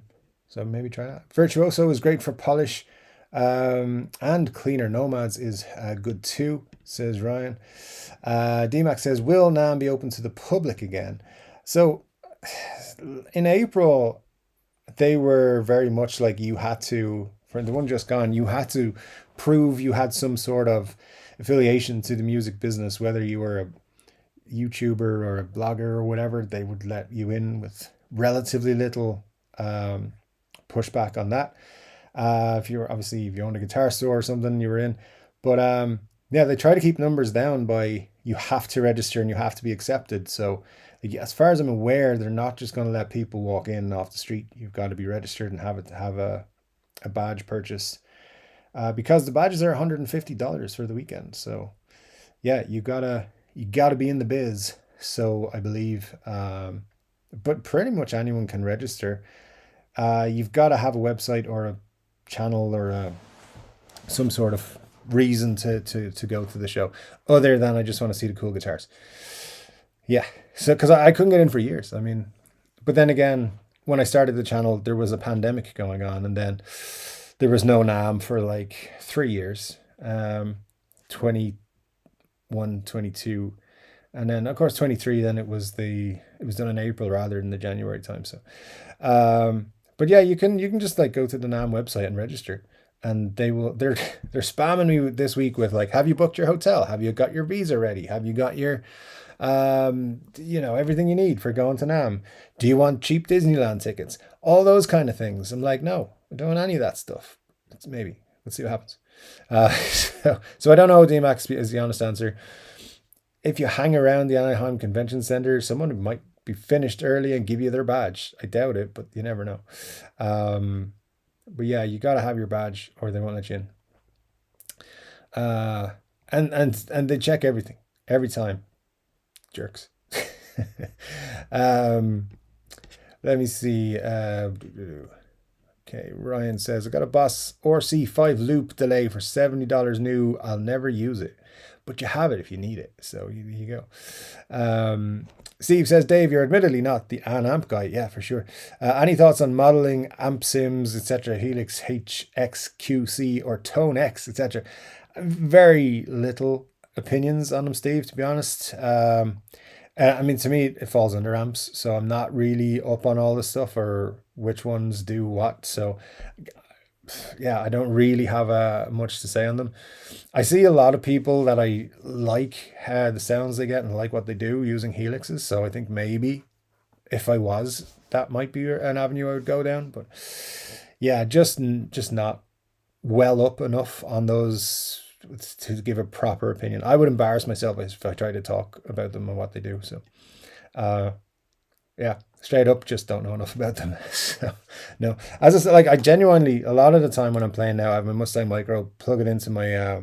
maybe try that. Virtuoso is great for polish, and cleaner. Nomads is good too, says Ryan. DMAC says, will NAMM be open to the public again? So in April, they were very much like you had to, for the one just gone, you had to prove you had some sort of affiliation to the music business, whether you were a YouTuber or a blogger or whatever. They would let you in with relatively little pushback on that. If you owned a guitar store or something, you were in. But yeah, they try to keep numbers down by you have to register and you have to be accepted. So as far as I'm aware, they're not just going to let people walk in off the street. You've got to be registered and have a badge purchased, because the badges are $150 for the weekend. So yeah, you gotta be in the biz. So I believe, but pretty much anyone can register. You've got to have a website or a channel or some sort of reason to go to the show, other than I just want to see the cool guitars. Yeah, so because I couldn't get in for years. I mean, but then again, when I started the channel, there was a pandemic going on, and then there was no NAMM for like 3 years, 21, 22, and then of course 23. Then it was done in April rather than the January time. So, but yeah, you can just like go to the NAMM website and register, and they're spamming me this week with like, have you booked your hotel? Have you got your visa ready? Have you got your everything you need for going to NAMM? Do you want cheap Disneyland tickets? All those kind of things. I'm like, no, I don't want any of that stuff. Let's see what happens. So I don't know, DMAX is the honest answer. If you hang around the Anaheim Convention Center, someone might be finished early and give you their badge. I doubt it, but you never know. But yeah, you got to have your badge or they won't let you in. And they check everything every time. Jerks. Let me see. Okay, Ryan says, I got a Boss RC5 loop delay for $70 new. I'll never use it, but you have it if you need it. So you go. Steve says, Dave, you're admittedly not the amp guy. Yeah, for sure. Any thoughts on modeling, amp sims, etc., Helix HXQC or Tone X, etc.? Very little opinions on them, Steve, to be honest. I mean, to me, it falls under amps, so I'm not really up on all this stuff or which ones do what. So yeah, I don't really have much to say on them. I see a lot of people that I like the sounds they get and like what they do using Helixes. So I think maybe if I was, that might be an avenue I would go down. But yeah, just not well up enough on those to give a proper opinion. I would embarrass myself if I tried to talk about them and what they do. So yeah, straight up just don't know enough about them. So no, as I said, like I genuinely, a lot of the time when I'm playing now, I have my Mustang Micro, plug it into my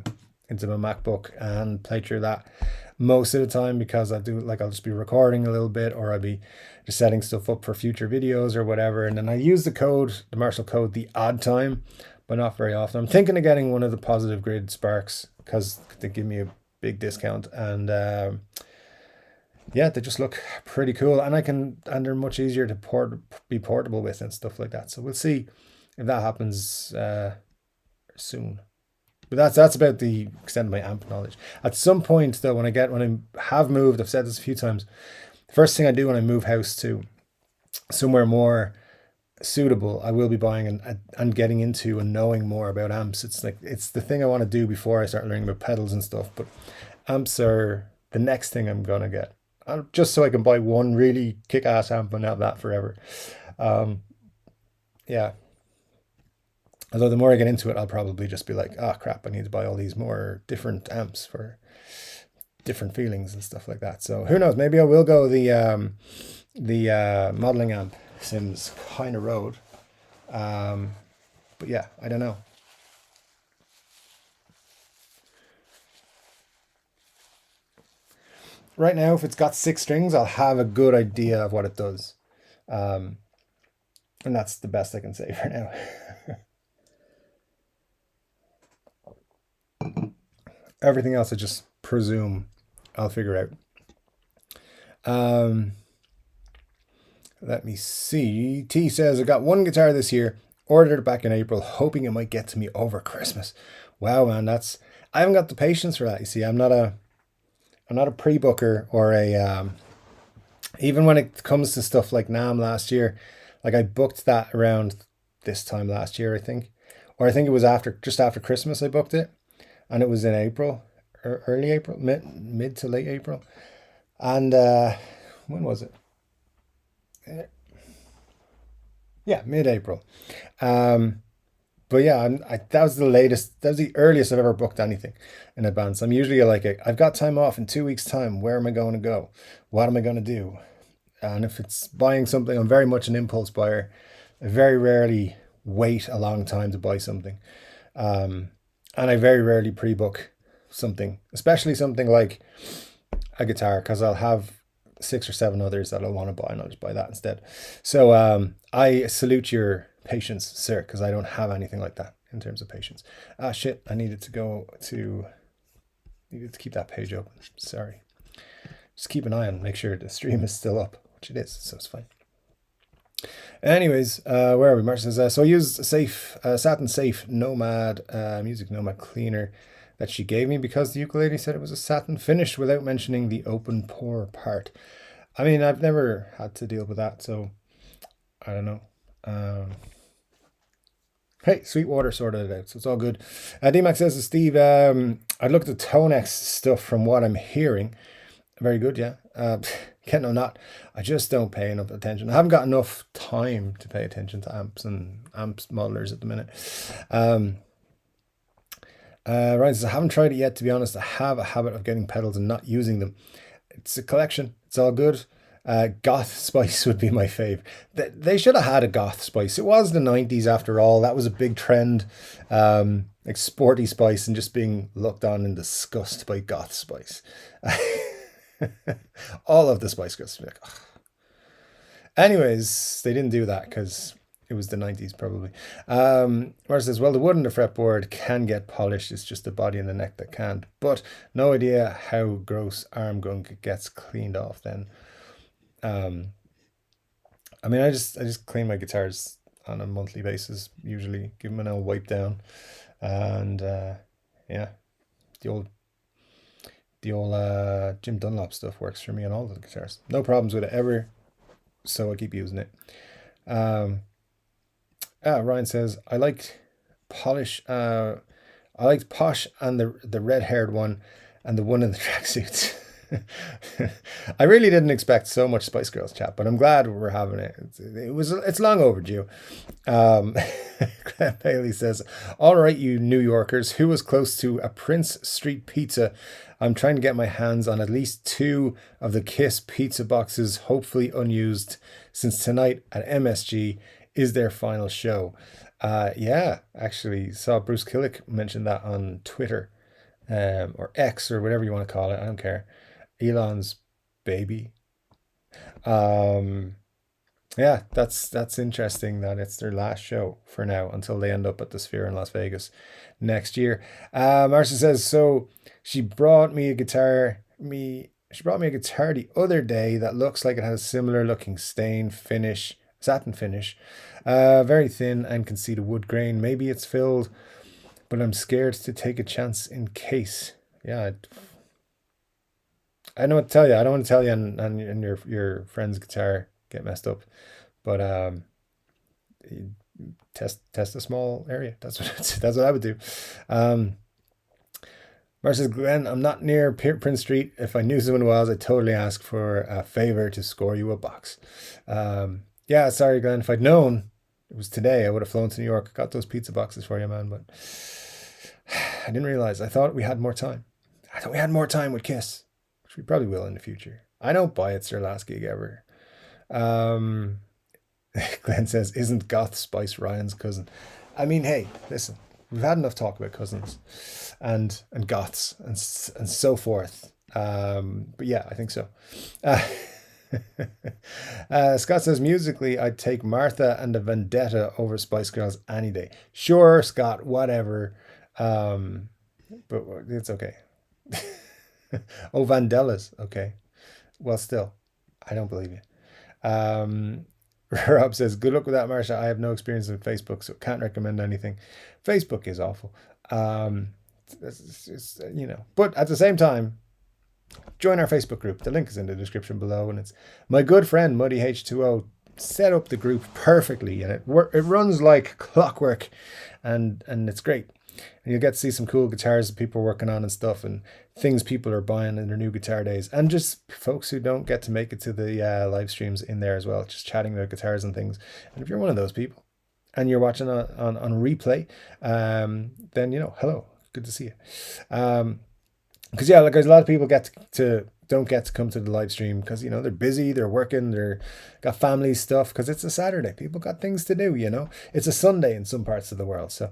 MacBook and play through that most of the time, because I do, like, I'll just be recording a little bit, or I'll be just setting stuff up for future videos or whatever, and then I use the Marshall code, the odd time, but not very often. I'm thinking of getting one of the Positive Grid Sparks because they give me a big discount, and yeah, they just look pretty cool, and they're much easier to be portable with and stuff like that. So we'll see if that happens soon. But that's about the extent of my amp knowledge. At some point, though, when I have moved, I've said this a few times, the first thing I do when I move house to somewhere more suitable, I will be buying and getting into and knowing more about amps. It's the thing I want to do before I start learning about pedals and stuff. But amps are the next thing I'm gonna get, just so I can buy one really kick-ass amp and have that forever. Yeah. Although the more I get into it, I'll probably just be like, oh crap, I need to buy all these more different amps for different feelings and stuff like that. So who knows? Maybe I will go the modeling amp Sims kind of road. But yeah, I don't know. Right now, if it's got 6 strings, I'll have a good idea of what it does. And that's the best I can say for now. Everything else I just presume I'll figure out. Let me see. T says, I got one guitar this year, ordered it back in April, hoping it might get to me over Christmas. Wow, man, I haven't got the patience for that. You see, I'm not a pre-booker or even when it comes to stuff like NAMM last year, like I booked that around this time last year, I think. Or I think it was just after Christmas I booked it. And it was in April, or early April, mid to late April. And when was it? Yeah, mid-April. But yeah, that was the earliest I've ever booked anything in advance. I'm usually like, I've got time off in 2 weeks' time. Where am I going to go? What am I going to do? And if it's buying something, I'm very much an impulse buyer. I very rarely wait a long time to buy something. And I very rarely pre-book something, especially something like a guitar, because I'll have 6 or 7 others that I'll want to buy, and I'll just buy that instead. So I salute your patience, sir, because I don't have anything like that in terms of patience. Ah, shit, I needed to keep that page open. Sorry. Just keep an eye on, make sure the stream is still up, which it is, so it's fine. Anyways, where are we? Mark says, so I used a Satin Safe Nomad Music Nomad cleaner that she gave me because the ukulele said it was a satin finish without mentioning the open pore part. I mean, I've never had to deal with that, so I don't know. Hey, Sweetwater sorted it out, so it's all good. D-Max says to Steve, I looked at Tonex stuff from what I'm hearing. Very good, yeah. Ken, I'm not. I just don't pay enough attention. I haven't got enough time to pay attention to amps and amps modelers at the minute. Ryan says, I haven't tried it yet, to be honest. I have a habit of getting pedals and not using them. It's a collection. It's all good. Goth Spice would be my fave. They should have had a Goth Spice. It was the 90s after all. That was a big trend. Like sporty Spice and just being looked on in disgust by Goth Spice. All of the Spice Girls. Like, ugh. Anyways, they didn't do that because it was the 90s probably. Where it says, well, the wood in the fretboard can get polished. It's just the body and the neck that can't. But no idea how gross arm gunk gets cleaned off then. I mean, I just clean my guitars on a monthly basis. Usually give them an old wipe down. And yeah, the old Jim Dunlop stuff works for me on all the guitars. No problems with it ever, so I keep using it. Ryan says, I liked Posh and the red-haired one and the one in the tracksuits. I really didn't expect so much Spice Girls chat, but I'm glad we're having it. It's long overdue. Bailey says, all right, you New Yorkers, who was close to a Prince Street pizza I'm trying to get my hands on at least two of the Kiss pizza boxes, hopefully unused, since tonight at MSG is their final show. Yeah, actually saw Bruce Killick mention that on Twitter, or X or whatever you want to call it. I don't care. Elon's baby. Um, yeah, that's interesting that it's their last show for now until they end up at the Sphere in Las Vegas next year. Marcia says, so she brought me a guitar the other day that looks like it has a similar looking satin finish, very thin and can see the wood grain. Maybe it's filled, but I'm scared to take a chance in case. Yeah, I know what to tell you. I don't want to tell you and your friend's guitar get messed up, but test a small area. That's what I would do. Versus Glenn, I'm not near Prince Street. If I knew someone was, I'd totally ask for a favor to score you a box. Yeah, sorry, Glenn. If I'd known it was today, I would have flown to New York, got those pizza boxes for you, man. But I didn't realize. I thought we had more time. I thought we had more time with Kiss, which we probably will in the future. I don't buy it's their last gig ever. Glenn says, isn't Goth Spice Ryan's cousin? I mean, hey, listen, we've had enough talk about cousins and goths and so forth. But yeah, I think so. Scott says, musically, I'd take Martha and the Vendetta over Spice Girls any day. Sure, Scott, whatever. But it's okay. Oh, Vandellas. Okay. Well, still, I don't believe you. Rob says, good luck with that, Marsha. I have no experience with Facebook, so can't recommend anything. Facebook is awful. It's, but at the same time, join our Facebook group. The link is in the description below, and it's my good friend Muddy H2O set up the group perfectly, and it runs like clockwork, and it's great. And you'll get to see some cool guitars that people are working on and stuff, and things people are buying in their new guitar days, and just folks who don't get to make it to the live streams in there as well, just chatting about guitars and things. And if you're one of those people and you're watching on replay, then hello, good to see you. Because yeah, like there's a lot of people don't get to come to the live stream because they're busy, they're working, they're got family stuff, because it's a Saturday, people got things to do. It's a Sunday in some parts of the world. So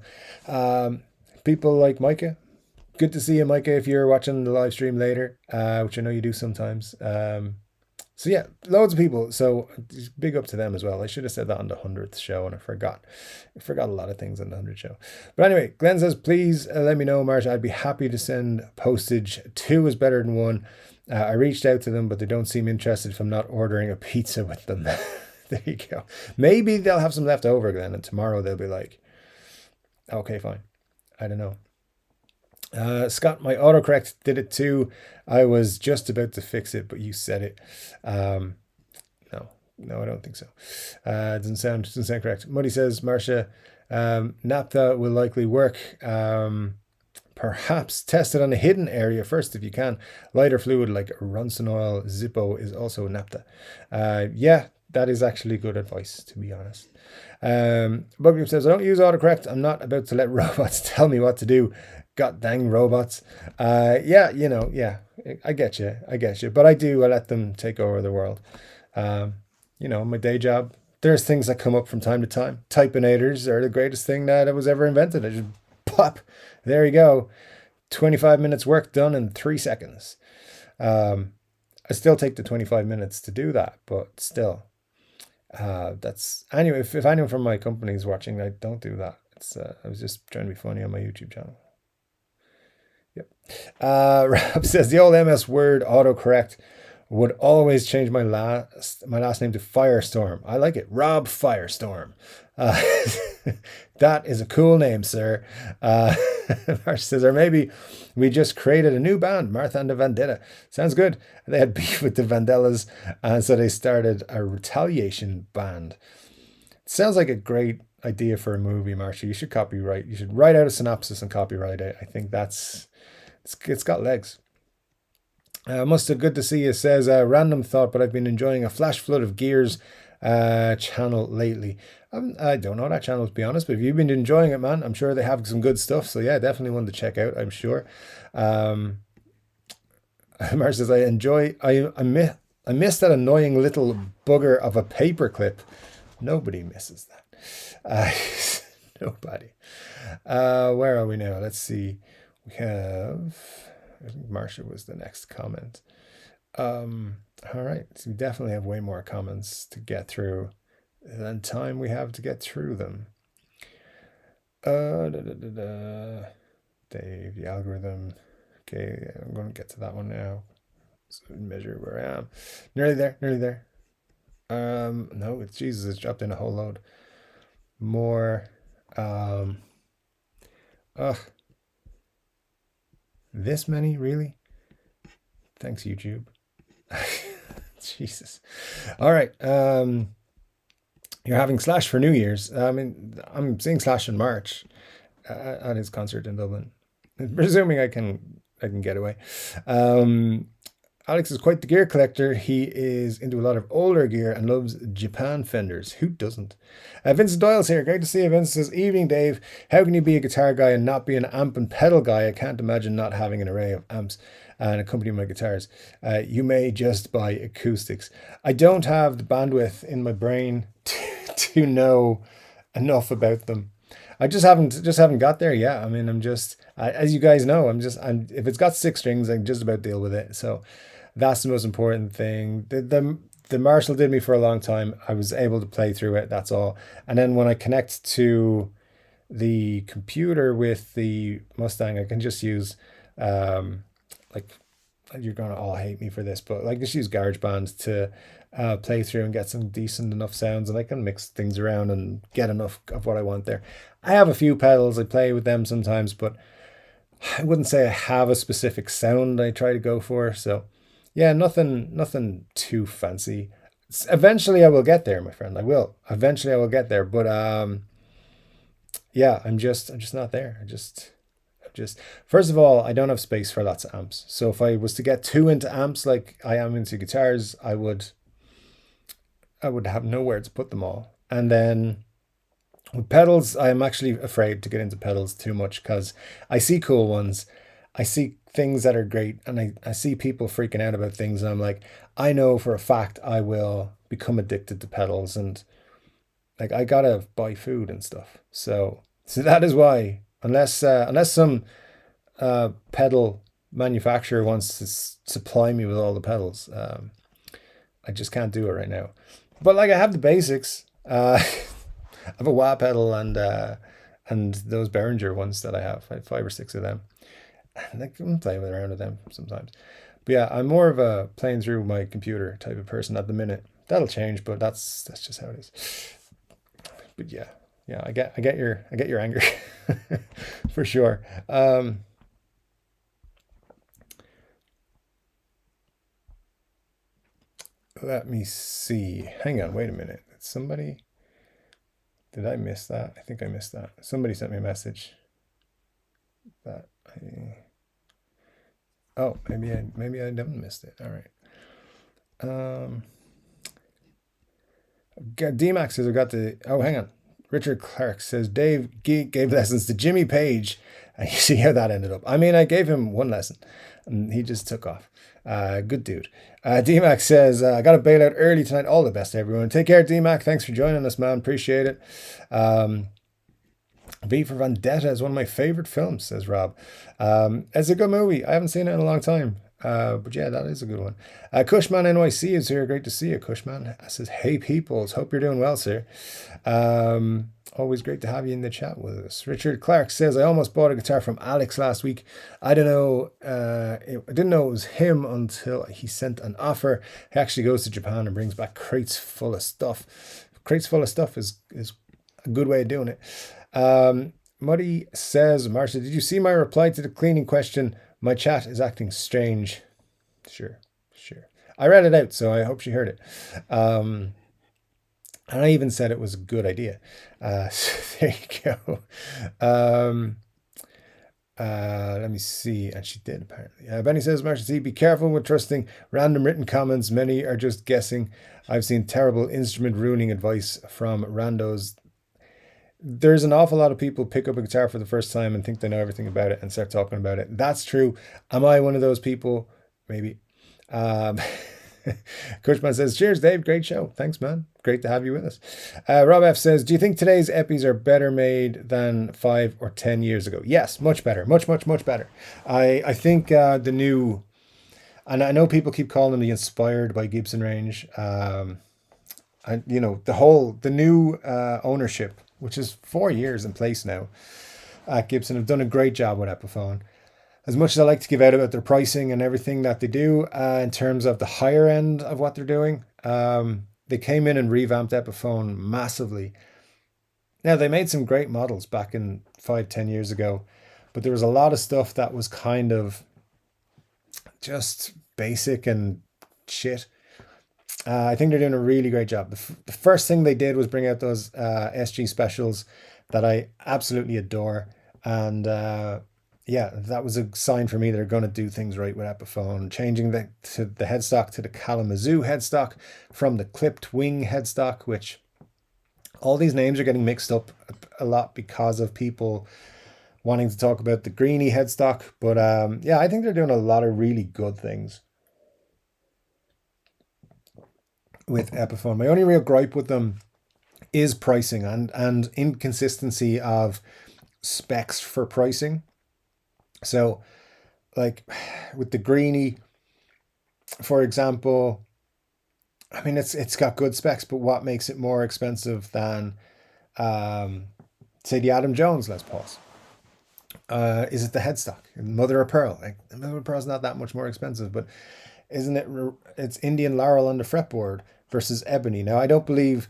people like Micah, good to see you, Micah, if you're watching the live stream later, which I know you do sometimes. So yeah, loads of people. So big up to them as well. I should have said that on the 100th show, and I forgot a lot of things on the 100th show. But anyway, Glenn says, please let me know, Marsha. I'd be happy to send postage. 2 is better than 1. I reached out to them, but they don't seem interested if I'm not ordering a pizza with them. There you go. Maybe they'll have some left over, Glenn, and tomorrow they'll be like, okay, fine. I don't know. Scott, my autocorrect did it too. I was just about to fix it, but you said it. No, I don't think so. Doesn't sound correct. Muddy says, Marsha, naphtha will likely work. Perhaps test it on a hidden area first if you can. Lighter fluid like Ronson oil, Zippo is also naphtha. Yeah, that is actually good advice, to be honest. Bugbeam says, I don't use autocorrect. I'm not about to let robots tell me what to do. God dang robots. Yeah, I get you. But I let them take over the world. My day job, there's things that come up from time to time. Typinators are the greatest thing that was ever invented. I just pop, there you go. 25 minutes work done in 3 seconds. I still take the 25 minutes to do that, but still. That's anyway, if anyone from my company is watching, I don't do that. I was just trying to be funny on my YouTube channel. Yep. Rob says, the old MS Word autocorrect would always change my last name to Firestorm. I like it. Rob Firestorm. That is a cool name, sir. Marsh says, or maybe we just created a new band, Martha and the Vendetta. Sounds good. They had beef with the Vandellas, and so they started a retaliation band. Sounds like a great idea for a movie, Marcia. You should copyright. You should write out a synopsis and copyright it. I think it's got legs. Mustard, good to see you. Says, random thought, but I've been enjoying a flash flood of Gears channel lately. I don't know that channel, to be honest, but if you've been enjoying it, man, I'm sure they have some good stuff. So yeah, definitely one to check out, I'm sure. Mark says, I miss that annoying little bugger of a paperclip. Nobody misses that. Nobody. Where are we now? Let's see. We have, I think Marsha was the next comment. All right. So we definitely have way more comments to get through than time we have to get through them. Dave, the algorithm. Okay, I'm going to get to that one now. So measure where I am. Nearly there. No, it's Jesus. It's dropped in a whole load more. This many, really? Thanks, YouTube. Jesus. All right. You're having Slash for New Year's. I mean, I'm seeing Slash in March at his concert in Dublin. Presuming I can get away. Alex is quite the gear collector. He is into a lot of older gear and loves Japan Fenders. Who doesn't? Vincent Doyle's here. Great to see you. Vincent says, evening, Dave. How can you be a guitar guy and not be an amp and pedal guy? I can't imagine not having an array of amps and accompanying my guitars. You may just buy acoustics. I don't have the bandwidth in my brain to know enough about them. I just haven't got there yet. I mean, as you guys know, if it's got 6 strings, I can just about deal with it. So that's the most important thing. The Marshall did me for a long time. I was able to play through it. That's all. And then when I connect to the computer with the Mustang, I can just use like, you're gonna all hate me for this, but like, just use GarageBand to play through and get some decent enough sounds, and I can mix things around and get enough of what I want there. I have a few pedals. I play with them sometimes, but I wouldn't say I have a specific sound I try to go for. So yeah, nothing too fancy. Eventually I will get there, my friend. I will. Eventually I will get there. But yeah, I'm just not there. First of all, I don't have space for lots of amps. So if I was to get too into amps like I am into guitars, I would have nowhere to put them all. And then with pedals, I'm actually afraid to get into pedals too much because I see cool ones. I see things that are great, and I see people freaking out about things, and I'm like, I know for a fact I will become addicted to pedals, and like, I gotta buy food and stuff. So that is why, unless some pedal manufacturer wants to supply me with all the pedals, I just can't do it right now. But like, I have the basics. I have a wah pedal and those Behringer ones that I have 5 or 6 of them. And I can play around with them sometimes. But yeah, I'm more of a playing through my computer type of person at the minute. That'll change, but that's just how it is. But yeah, I get your anger for sure. Let me see. Hang on, wait a minute. Did I miss that? I think I missed that. Somebody sent me a message that oh, maybe I haven't missed it. All right. D-Max says, hang on. Richard Clark says, Dave gave lessons to Jimmy Page. And you see how that ended up. I mean, I gave him 1 lesson and he just took off. Good dude. D-Mac says, I got to bail out early tonight. All the best, everyone. Take care, D-Mac. Thanks for joining us, man. Appreciate it. V for Vendetta is one of my favorite films, says Rob. It's a good movie. I haven't seen it in a long time. But yeah, that is a good one. Cushman NYC is here. Great to see you, Cushman. Says, hey, peoples. Hope you're doing well, sir. Always great to have you in the chat with us. Richard Clark says, I almost bought a guitar from Alex last week. I don't know. I didn't know it was him until he sent an offer. He actually goes to Japan and brings back crates full of stuff. Crates full of stuff is a good way of doing it. Muddy says, Marcia, did you see my reply to the cleaning question? My chat is acting strange. Sure. I read it out, so I hope she heard it. And I even said it was a good idea. So there you go. Let me see. And she did, apparently. Benny says, Marcia C, be careful with trusting random written comments. Many are just guessing. I've seen terrible instrument ruining advice from randos. There's an awful lot of people pick up a guitar for the first time and think they know everything about it and start talking about it. That's true. Am I one of those people? maybe. Um, Coachman says, cheers, Dave. Great show. Thanks, man. Great to have you with us. Rob F says, do you think today's Eppies are better made than 5 or 10 years ago? Yes, much better. Much, much, much better. I think the new, and I know people keep calling them the inspired by Gibson range. And the new ownership, which is 4 years in place now at Gibson, have done a great job with Epiphone. As much as I like to give out about their pricing and everything that they do in terms of the higher end of what they're doing, they came in and revamped Epiphone massively. Now, they made some great models back in 5-10 years ago, but there was a lot of stuff that was kind of just basic and shit. I think they're doing a really great job. The first thing they did was bring out those SG specials that I absolutely adore. And yeah, that was a sign for me they're going to do things right with Epiphone, changing the headstock to the Kalamazoo headstock from the clipped wing headstock, which all these names are getting mixed up a lot because of people wanting to talk about the greeny headstock. But yeah, I think they're doing a lot of really good things with Epiphone. My only real gripe with them is pricing and inconsistency of specs for pricing. So, like with the greeny, for example, I mean it's got good specs, but what makes it more expensive than say the Adam Jones Les Pauls? Is it the headstock? Mother of Pearl? Like Mother of Pearl's not that much more expensive, but isn't it? It's Indian laurel on the fretboard versus ebony. Now I don't believe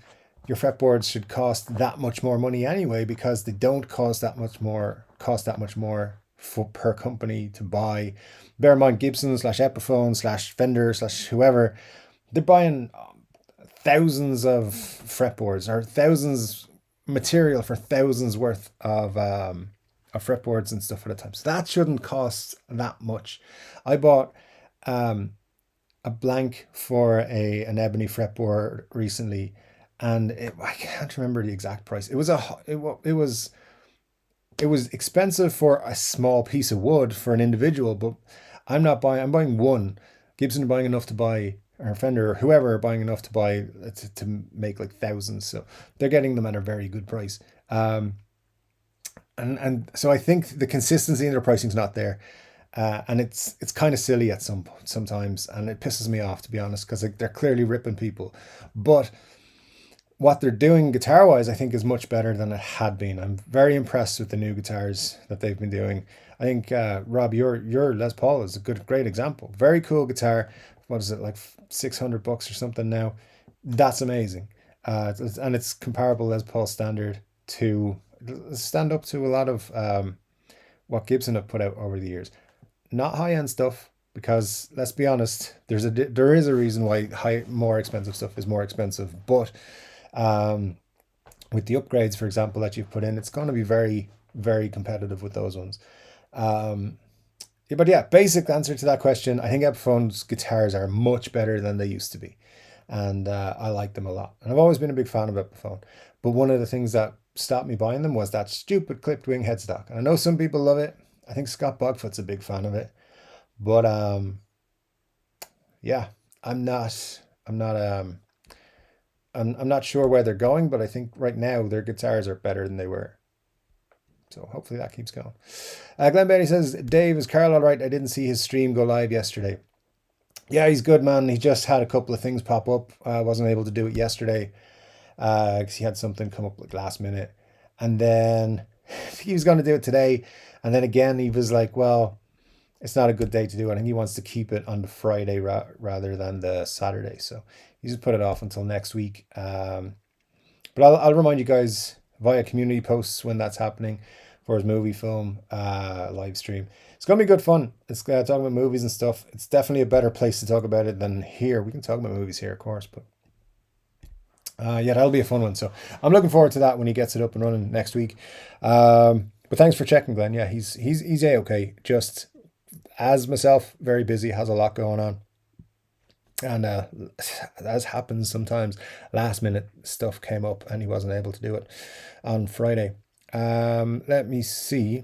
your fretboards should cost that much more money anyway, because they don't cost that much more for per company to buy. Bear in mind, Gibson / Epiphone / Fender / whoever, they're buying thousands of fretboards or thousands material for thousands worth of fretboards and stuff at a time. So that shouldn't cost that much. I bought a blank for an ebony fretboard recently, and I can't remember the exact price. It was expensive for a small piece of wood for an individual, but I'm buying one. Gibson are buying enough to buy, or Fender or whoever are buying enough to buy to make like thousands. So they're getting them at a very good price. And so I think the consistency in their pricing is not there. And it's kind of silly at sometimes, and it pisses me off, to be honest, because they're clearly ripping people. But what they're doing guitar wise, I think, is much better than it had been. I'm very impressed with the new guitars that they've been doing. I think Rob, your Les Paul is a great example. Very cool guitar. What is it, like $600 or something now? That's amazing. And it's comparable Les Paul standard to stand up to a lot of what Gibson have put out over the years. Not high end stuff, because let's be honest, there is a reason why more expensive stuff is more expensive. But with the upgrades, for example, that you've put in, it's going to be very, very competitive with those ones. But yeah, basic answer to that question, I think Epiphone's guitars are much better than they used to be, and I like them a lot. And I've always been a big fan of Epiphone. But one of the things that stopped me buying them was that stupid clipped wing headstock. And I know some people love it. I think Scott Bogfoot's a big fan of it. But yeah, I'm not sure where they're going, but I think right now their guitars are better than they were. So hopefully that keeps going. Glenn Bailey says, Dave, is Carl all right? I didn't see his stream go live yesterday. Yeah, he's good, man. He just had a couple of things pop up. I wasn't able to do it yesterday because he had something come up like last minute. And then he was going to do it today. And then again, he was like, well, it's not a good day to do it. I think he wants to keep it on the Friday rather than the Saturday. So he just put it off until next week. But I'll remind you guys via community posts when that's happening for his movie film live stream. It's going to be good fun. It's talking about movies and stuff. It's definitely a better place to talk about it than here. We can talk about movies here, of course, but yeah, that'll be a fun one. So I'm looking forward to that when he gets it up and running next week. But thanks for checking, Glenn. Yeah, he's a-okay. Just as myself, very busy, has a lot going on. And as happens sometimes, last minute stuff came up and he wasn't able to do it on Friday. Let me see.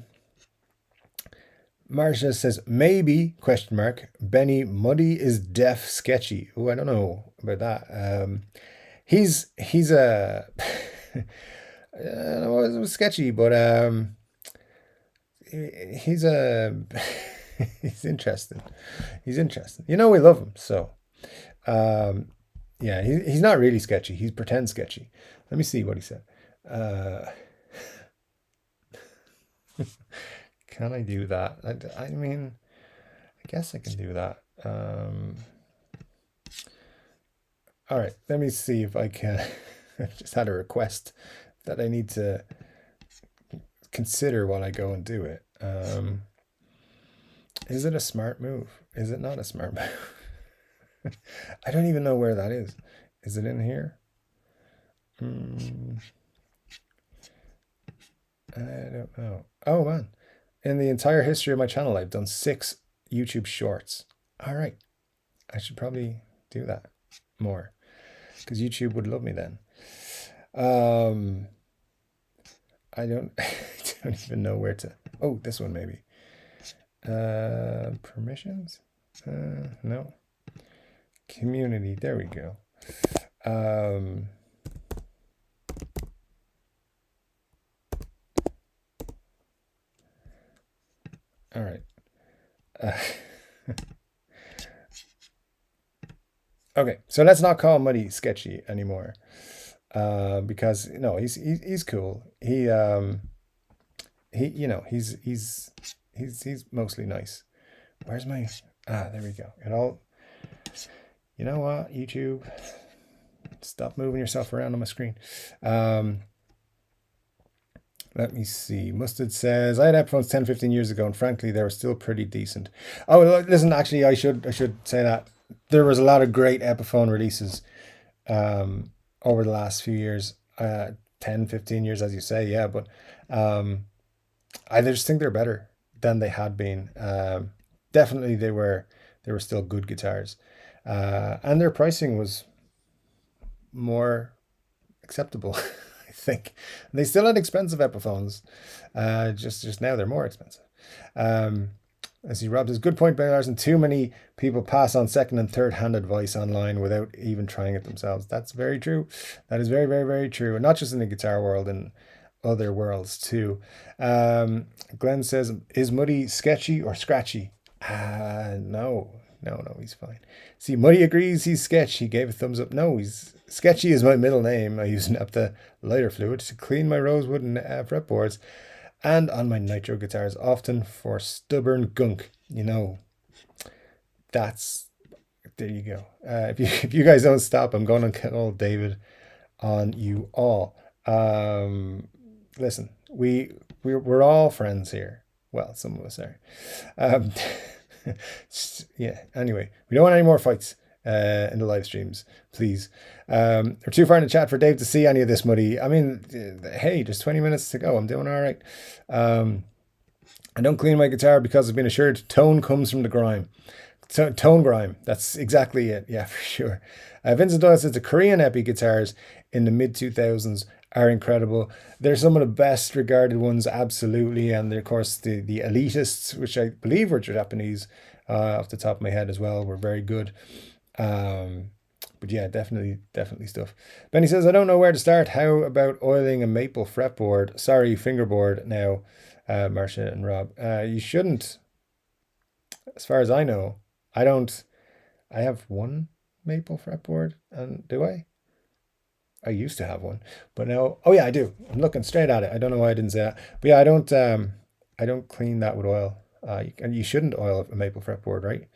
Marcia says, maybe, question mark, Benny Muddy is deaf sketchy. Oh, I don't know about that. He's a, I don't know, it was sketchy, but he's a, he's interesting. He's interesting. You know, we love him. So, yeah, he's not really sketchy. He's pretend sketchy. Let me see what he said. Can I do that? I mean, I guess I can do that. All right, let me see if I can. I just had a request that I need to consider while I go and do it. Is it a smart move? Is it not a smart move? I don't even know where that is. Is it in here? I don't know. Oh man. In the entire history of my channel, I've done 6 YouTube shorts. All right. I should probably do that more because YouTube would love me then. I don't, I don't even know where to. Oh, this one maybe. Permissions? No. Community. There we go. All right. Okay, so let's not call Muddy sketchy anymore, because no, he's cool. He you know he's mostly nice. Where's my there we go. It all. You know what, YouTube? Stop moving yourself around on my screen. Let me see. Mustard says, I had headphones 10, 15 years ago, and frankly, they were still pretty decent. Oh, listen, actually, I should say that there was a lot of great Epiphone releases over the last few years, 10, 15 years, as you say, yeah, but I just think they're better than they had been. Definitely, they were still good guitars, and their pricing was more acceptable. I think they still had expensive Epiphones. Just now they're more expensive. I see Rob says, good point, Ben Larson. Too many people pass on second and third hand advice online without even trying it themselves. That's very true. That is very, very, very true. And not just in the guitar world, in other worlds too. Glenn says, is Muddy sketchy or scratchy? No, he's fine. See, Muddy agrees he's sketch. He gave a thumbs up. No, he's sketchy is my middle name. I use naphtha lighter fluid to clean my rosewood and fretboards and on my nitro guitars, often for stubborn gunk. You know, there you go. If you guys don't stop, I'm going to call David on you all. Listen, we're all friends here. Well, some of us are. Yeah, anyway, we don't want any more fights in the live streams, please. We're too far in the chat for Dave to see any of this, Muddy. I mean, hey, just 20 minutes to go. I'm doing all right. I don't clean my guitar because I've been assured tone comes from the grime. Tone grime, that's exactly it. Yeah, for sure. Vincent Doyle says the Korean Epi guitars in the mid-2000s are incredible. They're some of the best regarded ones, absolutely. And of course, the elitists, which I believe were Japanese, off the top of my head as well, were very good. But yeah, definitely stuff. Benny says, I don't know where to start. How about oiling a maple fretboard? Sorry, fingerboard now, Marcia and Rob. You shouldn't. As far as I know, I don't. I have one maple fretboard, and do I? I used to have one, but now, oh yeah, I do. I'm looking straight at it. I don't know why I didn't say that, but yeah, I don't clean that with oil. And you shouldn't oil a maple fretboard, right?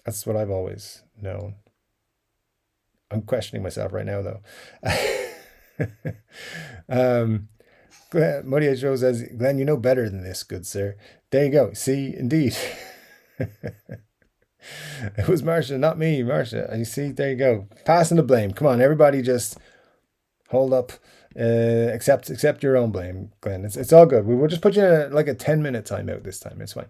That's what I've always known. I'm questioning myself right now, though. Muddy Joe says, Glenn, you know better than this, good sir. There you go. See, indeed. It was Marcia, not me, Marcia. You see, there you go. Passing the blame. Come on, everybody just hold up. Accept your own blame, Glenn. It's all good. We will just put you in like a 10-minute timeout this time. It's fine.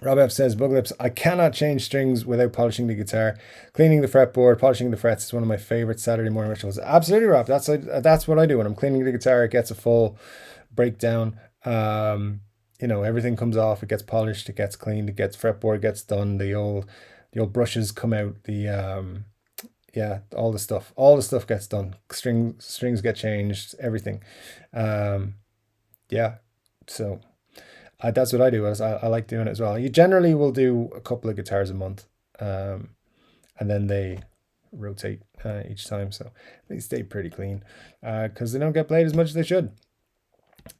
Rob F says, Bug Lips, I cannot change strings without polishing the guitar. Cleaning the fretboard, polishing the frets is one of my favorite Saturday morning rituals. Absolutely, Rob. That's what I do when I'm cleaning the guitar. It gets a full breakdown. everything comes off, it gets polished, it gets cleaned, it gets fretboard gets done, the old brushes come out, yeah, all the stuff gets done. Strings get changed, everything. Um, yeah, so that's what I do. I like doing it as well. You generally will do a couple of guitars a month, um, and then they rotate each time, so they stay pretty clean because they don't get played as much as they should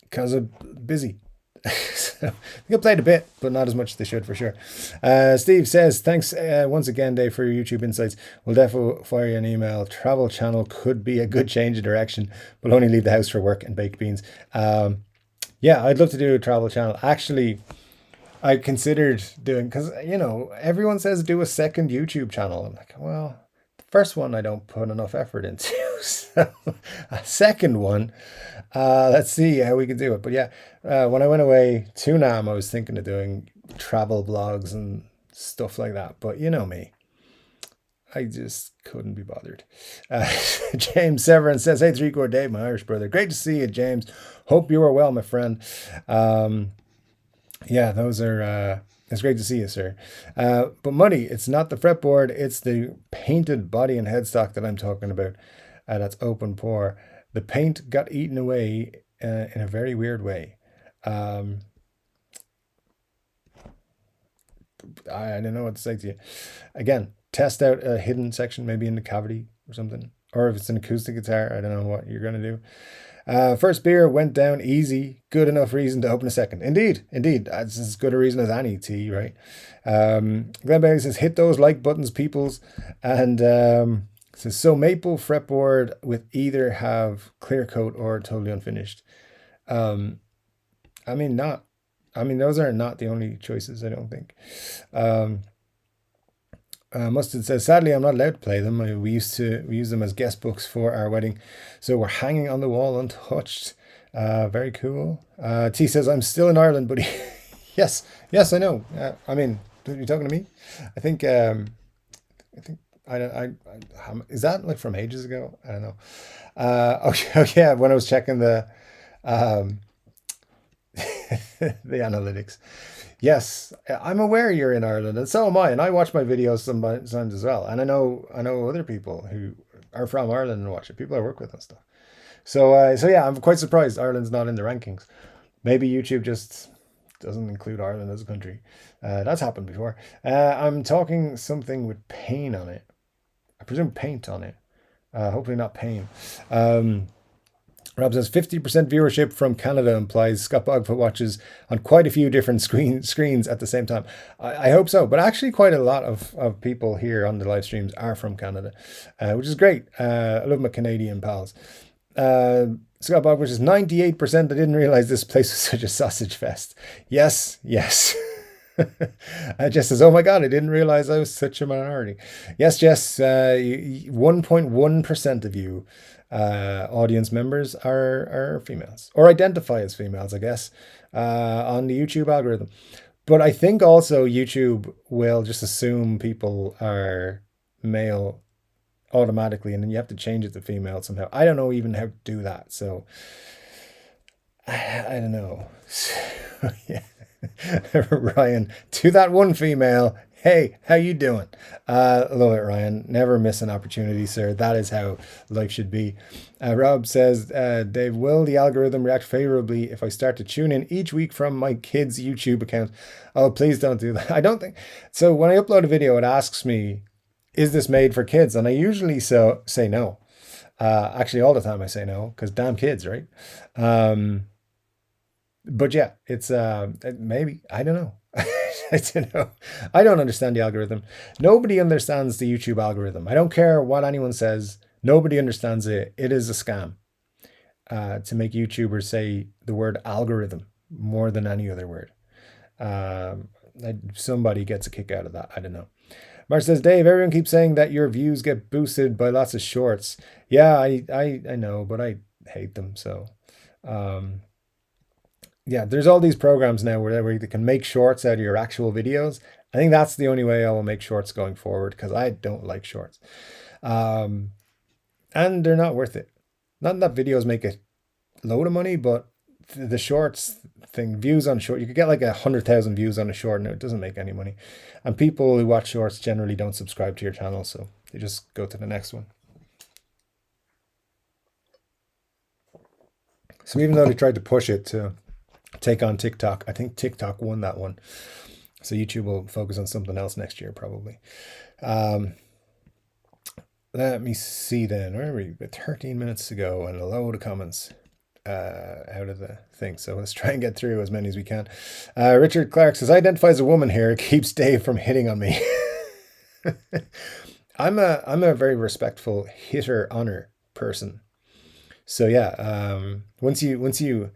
because of busy. So they get played a bit, but not as much as they should for sure. Steve says, thanks once again, Dave, for your YouTube insights. We'll definitely fire you an email. Travel channel could be a good change of direction. We'll only leave the house for work and baked beans. Yeah, I'd love to do a travel channel. Actually, I considered doing, because, everyone says do a second YouTube channel. I'm like, well, the first one I don't put enough effort into. So a second one, let's see how we can do it. But yeah, when I went away to Nam, I was thinking of doing travel vlogs and stuff like that. But you know me, I just couldn't be bothered. James Severin says, hey, Chord Dave, my Irish brother. Great to see you, James. Hope you are well, my friend. Yeah, it's great to see you, sir. But Muddy, it's not the fretboard, it's the painted body and headstock that I'm talking about. That's open pore. The paint got eaten away in a very weird way. I don't know what to say to you. Again, test out a hidden section, maybe in the cavity or something. Or if it's an acoustic guitar, I don't know what you're going to do. First beer went down easy. Good enough reason to open a second. Indeed. That's as good a reason as any tea, right? Glenn Bailey says, hit those like buttons, peoples. And says, so maple fretboard with either have clear coat or totally unfinished. Those are not the only choices, I don't think. Mustard says, sadly, I'm not allowed to play them. We use them as guest books for our wedding. So we're hanging on the wall untouched. Very cool. T says, I'm still in Ireland, buddy. Yes, I know. You're talking to me? I think, is that like from ages ago? I don't know. Okay, yeah, when I was checking the the analytics. Yes, I'm aware you're in Ireland, and so am I. And I watch my videos sometimes as well. And I know other people who are from Ireland and watch it. People I work with and stuff. So yeah, I'm quite surprised Ireland's not in the rankings. Maybe YouTube just doesn't include Ireland as a country. That's happened before. I'm talking something with pain on it. I presume paint on it. Hopefully not pain. Rob says 50% viewership from Canada implies Scott Bogfoot watches on quite a few different screens at the same time. I hope so, but actually quite a lot of people here on the live streams are from Canada, which is great. I love my Canadian pals. Scott Bogfoot is 98%. I didn't realize this place was such a sausage fest. Yes. Jess says, oh my God, I didn't realize I was such a minority. Yes, Jess, 1.1% of you audience members are females, or identify as females, I guess, on the YouTube algorithm. But I think also YouTube will just assume people are male automatically, and then you have to change it to female somehow. I don't know even how to do that, so I don't know. Yeah. Ryan, to that one female, hey, how you doing? Love it, Ryan. Never miss an opportunity, sir. That is how life should be. Rob says, Dave, will the algorithm react favorably if I start to tune in each week from my kids' YouTube account? Oh, please don't do that. I don't think so. When I upload a video, it asks me, is this made for kids? And I usually say no. Actually, all the time I say no, because damn kids, right? But yeah, it's maybe, I don't know. I don't know. I don't understand the algorithm. Nobody understands the YouTube algorithm. I don't care what anyone says. Nobody understands it. It is a scam to make YouTubers say the word algorithm more than any other word. Somebody gets a kick out of that. I don't know. Mark says, Dave, everyone keeps saying that your views get boosted by lots of shorts. Yeah, I know, but I hate them. So, yeah, there's all these programs now where you can make shorts out of your actual videos. I think that's the only way I will make shorts going forward, because I don't like shorts. And they're not worth it. Not that videos make a load of money, but the shorts thing, views on short, you could get like 100,000 views on a short, and it doesn't make any money. And people who watch shorts generally don't subscribe to your channel, so they just go to the next one. So even though they tried to push it to take on TikTok, I think TikTok won that one. So YouTube will focus on something else next year, probably. Let me see then. Where are we? 13 minutes ago and a load of comments out of the thing. So let's try and get through as many as we can. Richard Clark says, I identify as a woman here. It keeps Dave from hitting on me. I'm a very respectful hitter honor person. So yeah, once you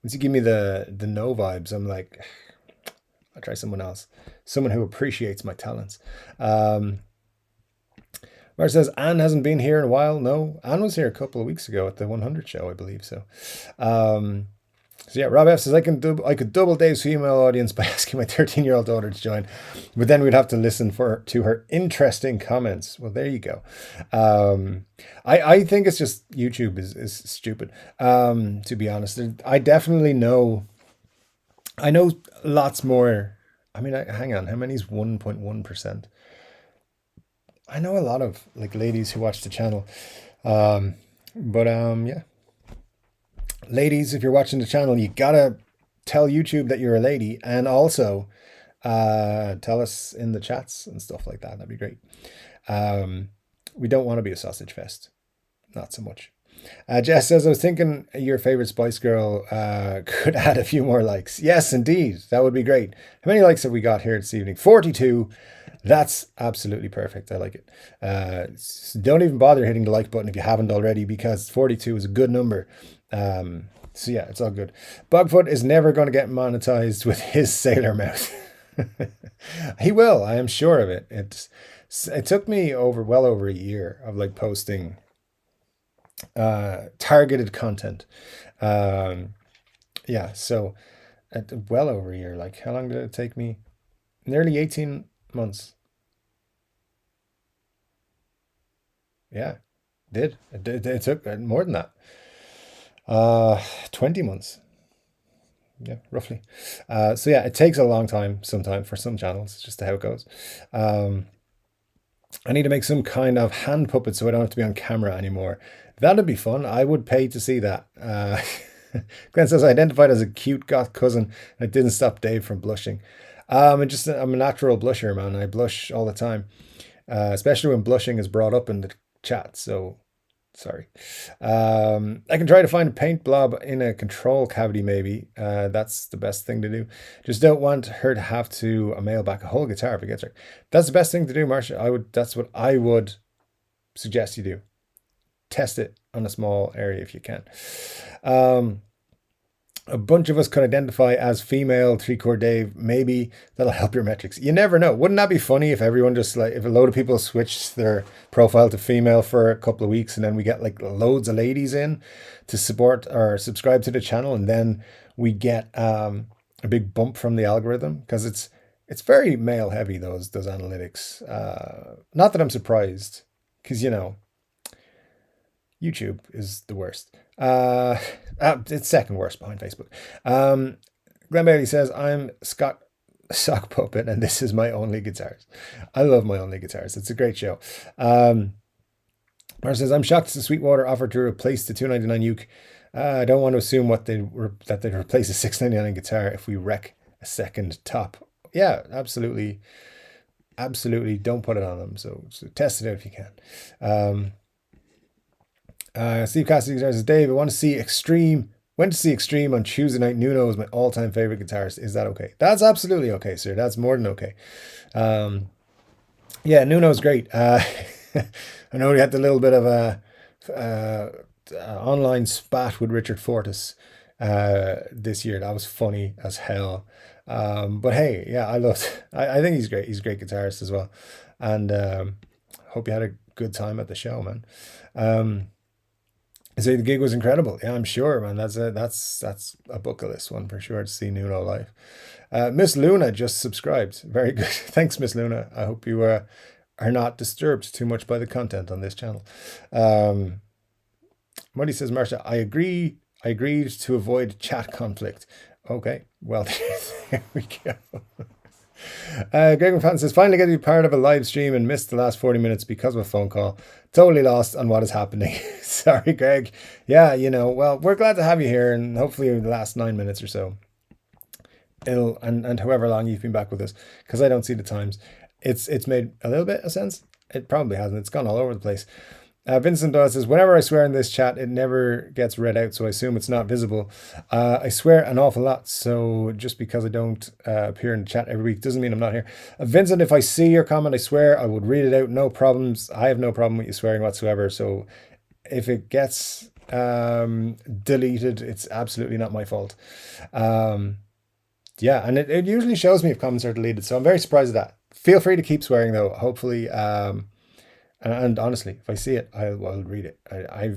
give me the no vibes, I'm like, I'll try someone else, someone who appreciates my talents. Mar says, Anne hasn't been here in a while. No, Anne was here a couple of weeks ago at the 100 show, I believe. So yeah, Rob F says, I could double Dave's female audience by asking my 13-year-old daughter to join, but then we'd have to listen to her interesting comments. Well, there you go. I think it's just YouTube is stupid. To be honest, I definitely know. I know lots more. I mean, hang on, how many is 1.1%? I know a lot of like ladies who watch the channel. Yeah. Ladies, if you're watching the channel, you gotta tell YouTube that you're a lady, and also tell us in the chats and stuff like that. That'd be great. We don't want to be a sausage fest. Not so much. Jess says, I was thinking your favorite Spice Girl could add a few more likes. Yes, indeed. That would be great. How many likes have we got here this evening? 42. That's absolutely perfect. I like it. Don't even bother hitting the like button if you haven't already, because 42 is a good number. So yeah, it's all good. Bugfoot is never going to get monetized with his sailor mouth. He will. I am sure of it. It took me well over a year of like posting targeted content. Yeah, so well over a year. Like, how long did it take me? Nearly 18 months. Yeah, it took more than that. 20 months. Yeah, roughly. So yeah, it takes a long time sometimes for some channels. It's just how it goes. I need to make some kind of hand puppet so I don't have to be on camera anymore. That'd be fun. I would pay to see that. Glenn says, I identified as a cute goth cousin. And it didn't stop Dave from blushing. I'm a natural blusher, man. I blush all the time, especially when blushing is brought up in the chat. So, sorry. I can try to find a paint blob in a control cavity, maybe. That's the best thing to do. Just don't want her to have to mail back a whole guitar if it gets her. That's the best thing to do, Marcia. That's what I would suggest you do. Test it on a small area if you can. A bunch of us could identify as female, Chord Dave. Maybe that'll help your metrics. You never know. Wouldn't that be funny if everyone just like, if a load of people switched their profile to female for a couple of weeks, and then we get like loads of ladies in to support or subscribe to the channel, and then we get a big bump from the algorithm, because it's very male heavy, those analytics. Not that I'm surprised, because YouTube is the worst. It's second worst behind Facebook. Glenn Bailey says, I'm Scott Sock Puppet, and this is my only guitars. I love my only guitars. It's a great show. Mara says, I'm shocked the Sweetwater offered to replace the $299 uke. I don't want to assume that they'd replace a $699 guitar if we wreck a second top. Yeah, absolutely. Absolutely. Don't put it on them. So test it out if you can. Steve Cassidy says, Dave, I want to see Extreme. Went to see Extreme on Tuesday night. Nuno is my all-time favorite guitarist. Is that okay? That's absolutely okay, sir. That's more than okay. Yeah, Nuno's great. I know we had a little bit of a online spat with Richard Fortus this year. That was funny as hell. But hey, yeah, I think he's great. He's a great guitarist as well. And hope you had a good time at the show, man. I say the gig was incredible. Yeah, I'm sure, man. That's a bucket list one for sure to see Nuno live. Miss Luna just subscribed. Very good. Thanks, Miss Luna. I hope you are not disturbed too much by the content on this channel. Muddy says, Marsha, I agree. I agreed to avoid chat conflict. Okay, well, there we go. Greg McFadden says, finally get to be part of a live stream and missed the last 40 minutes because of a phone call. Totally lost on what is happening. Sorry, Greg. Yeah, well, we're glad to have you here, and hopefully in the last 9 minutes or so, and however long you've been back with us, because I don't see the times. It's made a little bit of sense. It probably hasn't. It's gone all over the place. Vincent Doyle says, whenever I swear in this chat, it never gets read out, so I assume it's not visible. I swear an awful lot, so just because I don't appear in the chat every week doesn't mean I'm not here. Vincent, if I see your comment, I swear I would read it out, no problems. I have no problem with you swearing whatsoever, so if it gets deleted, it's absolutely not my fault. Yeah, and it usually shows me if comments are deleted, so I'm very surprised at that. Feel free to keep swearing, though. Hopefully... And honestly, if I see it, I'll read it. I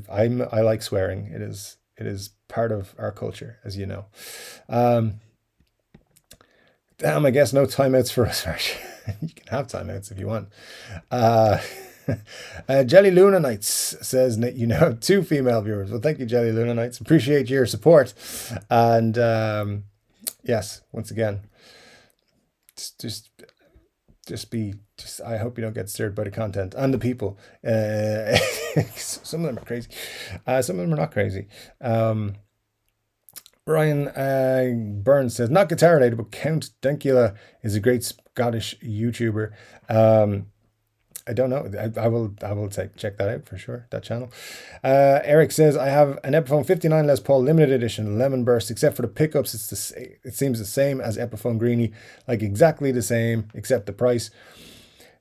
like swearing. It is part of our culture, as you know. Damn, I guess no timeouts for us, Marsh. You can have timeouts if you want. Jelly Luna Nights says, 2 female viewers. Well, thank you, Jelly Luna Nights. Appreciate your support. And yes, once again, just I hope you don't get stirred by the content and the people. Some of them are crazy. Some of them are not crazy. Ryan Burns says, not guitar related, but Count Dankula is a great Scottish YouTuber. I don't know. I will check that out for sure, that channel. Eric says, I have an Epiphone 59 Les Paul limited edition Lemon Burst, except for the pickups. It seems the same as Epiphone Greenie, like exactly the same, except the price.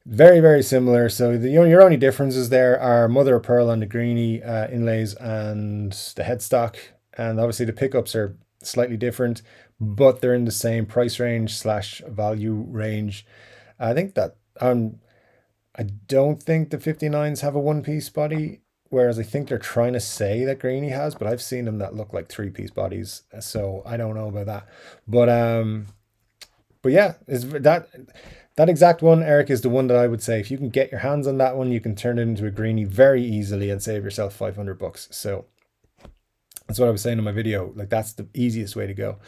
Very, very similar. So your only differences there are mother of pearl on the Greenie inlays and the headstock. And obviously the pickups are slightly different, but they're in the same price range / value range. I think that I don't think the 59s have a one-piece body, whereas I think they're trying to say that Greenie has, but I've seen them that look like 3-piece bodies, so I don't know about that. But yeah, is that exact one, Eric, is the one that I would say if you can get your hands on that one, you can turn it into a Greenie very easily and save yourself $500. So that's what I was saying in my video. Like, that's the easiest way to go.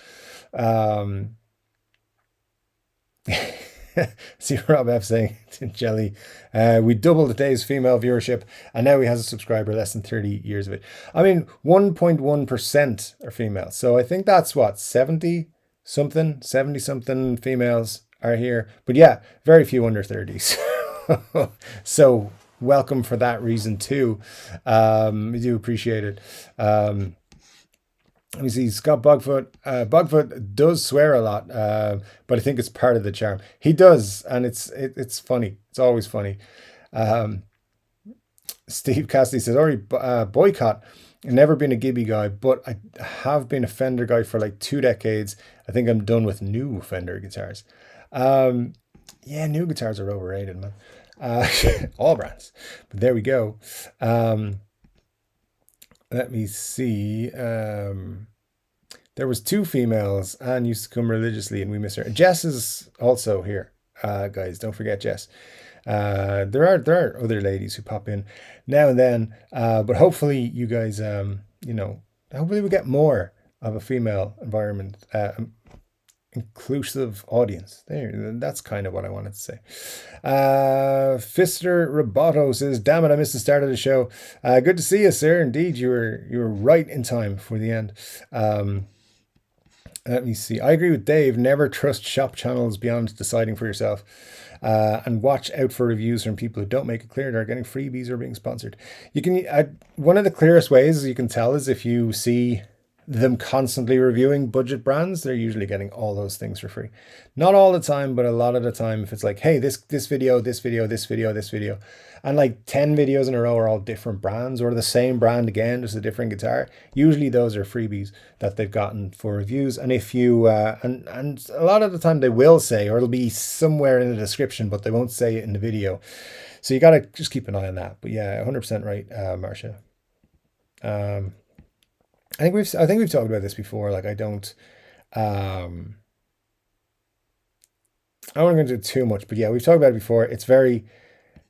See Rob F saying to Jelly, we doubled today's female viewership and now he has a subscriber, less than 30 years of it. I mean, 1.1% are female. So I think that's what, 70 something females are here. But yeah, very few under 30s. So welcome for that reason too. We do appreciate it. Let me see, Scott Bogfoot. Bogfoot does swear a lot, but I think it's part of the charm. He does, and it's funny. It's always funny. Steve Cassidy says, already boycott. Never been a Gibby guy, but I have been a Fender guy for like 2 decades. I think I'm done with new Fender guitars. Yeah, new guitars are overrated, man. All brands. But there we go. Let me see. There was 2 females. Anne used to come religiously and we miss her. Jess is also here. Guys, don't forget Jess. There are other ladies who pop in now and then. But hopefully you guys, hopefully we get more of a female environment, inclusive audience. That's kind of what I wanted to say. Fister Roboto says, damn it, I missed the start of the show. Good to see you, sir. Indeed, you were right in time for the end. Let me see. I agree with Dave. Never trust shop channels beyond deciding for yourself. And watch out for reviews from people who don't make it clear they're getting freebies or being sponsored. You can one of the clearest ways you can tell is if you see them constantly reviewing budget brands, they're usually getting all those things for free. Not all the time, but a lot of the time, if it's like, hey, this video, and like 10 videos in a row are all different brands or the same brand again, just a different guitar, usually those are freebies that they've gotten for reviews. And if you, and a lot of the time they will say, or it'll be somewhere in the description, but they won't say it in the video. So you got to just keep an eye on that. But yeah, 100% right, Marcia. I think we've talked about this before. Like, I don't want to go into it too much, but yeah, we've talked about it before. It's a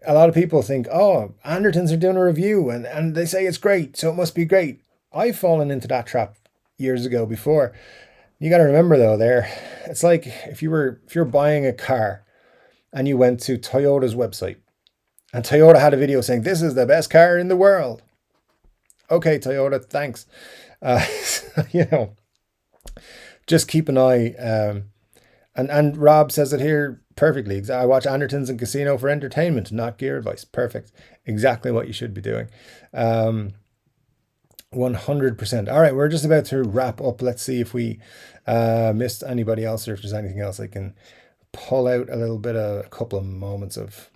lot of people think, oh, Andertons are doing a review and they say it's great, so it must be great. I've fallen into that trap years ago before. You got to remember though, it's like if you're buying a car and you went to Toyota's website and Toyota had a video saying this is the best car in the world. Okay, Toyota, thanks. You know, just keep an eye. And Rob says it here perfectly. I watch Andertons and Casino for entertainment, not gear advice. Perfect. Exactly what you should be doing. 100%. All right, we're just about to wrap up. Let's see if we missed anybody else or if there's anything else I can pull out a couple of moments of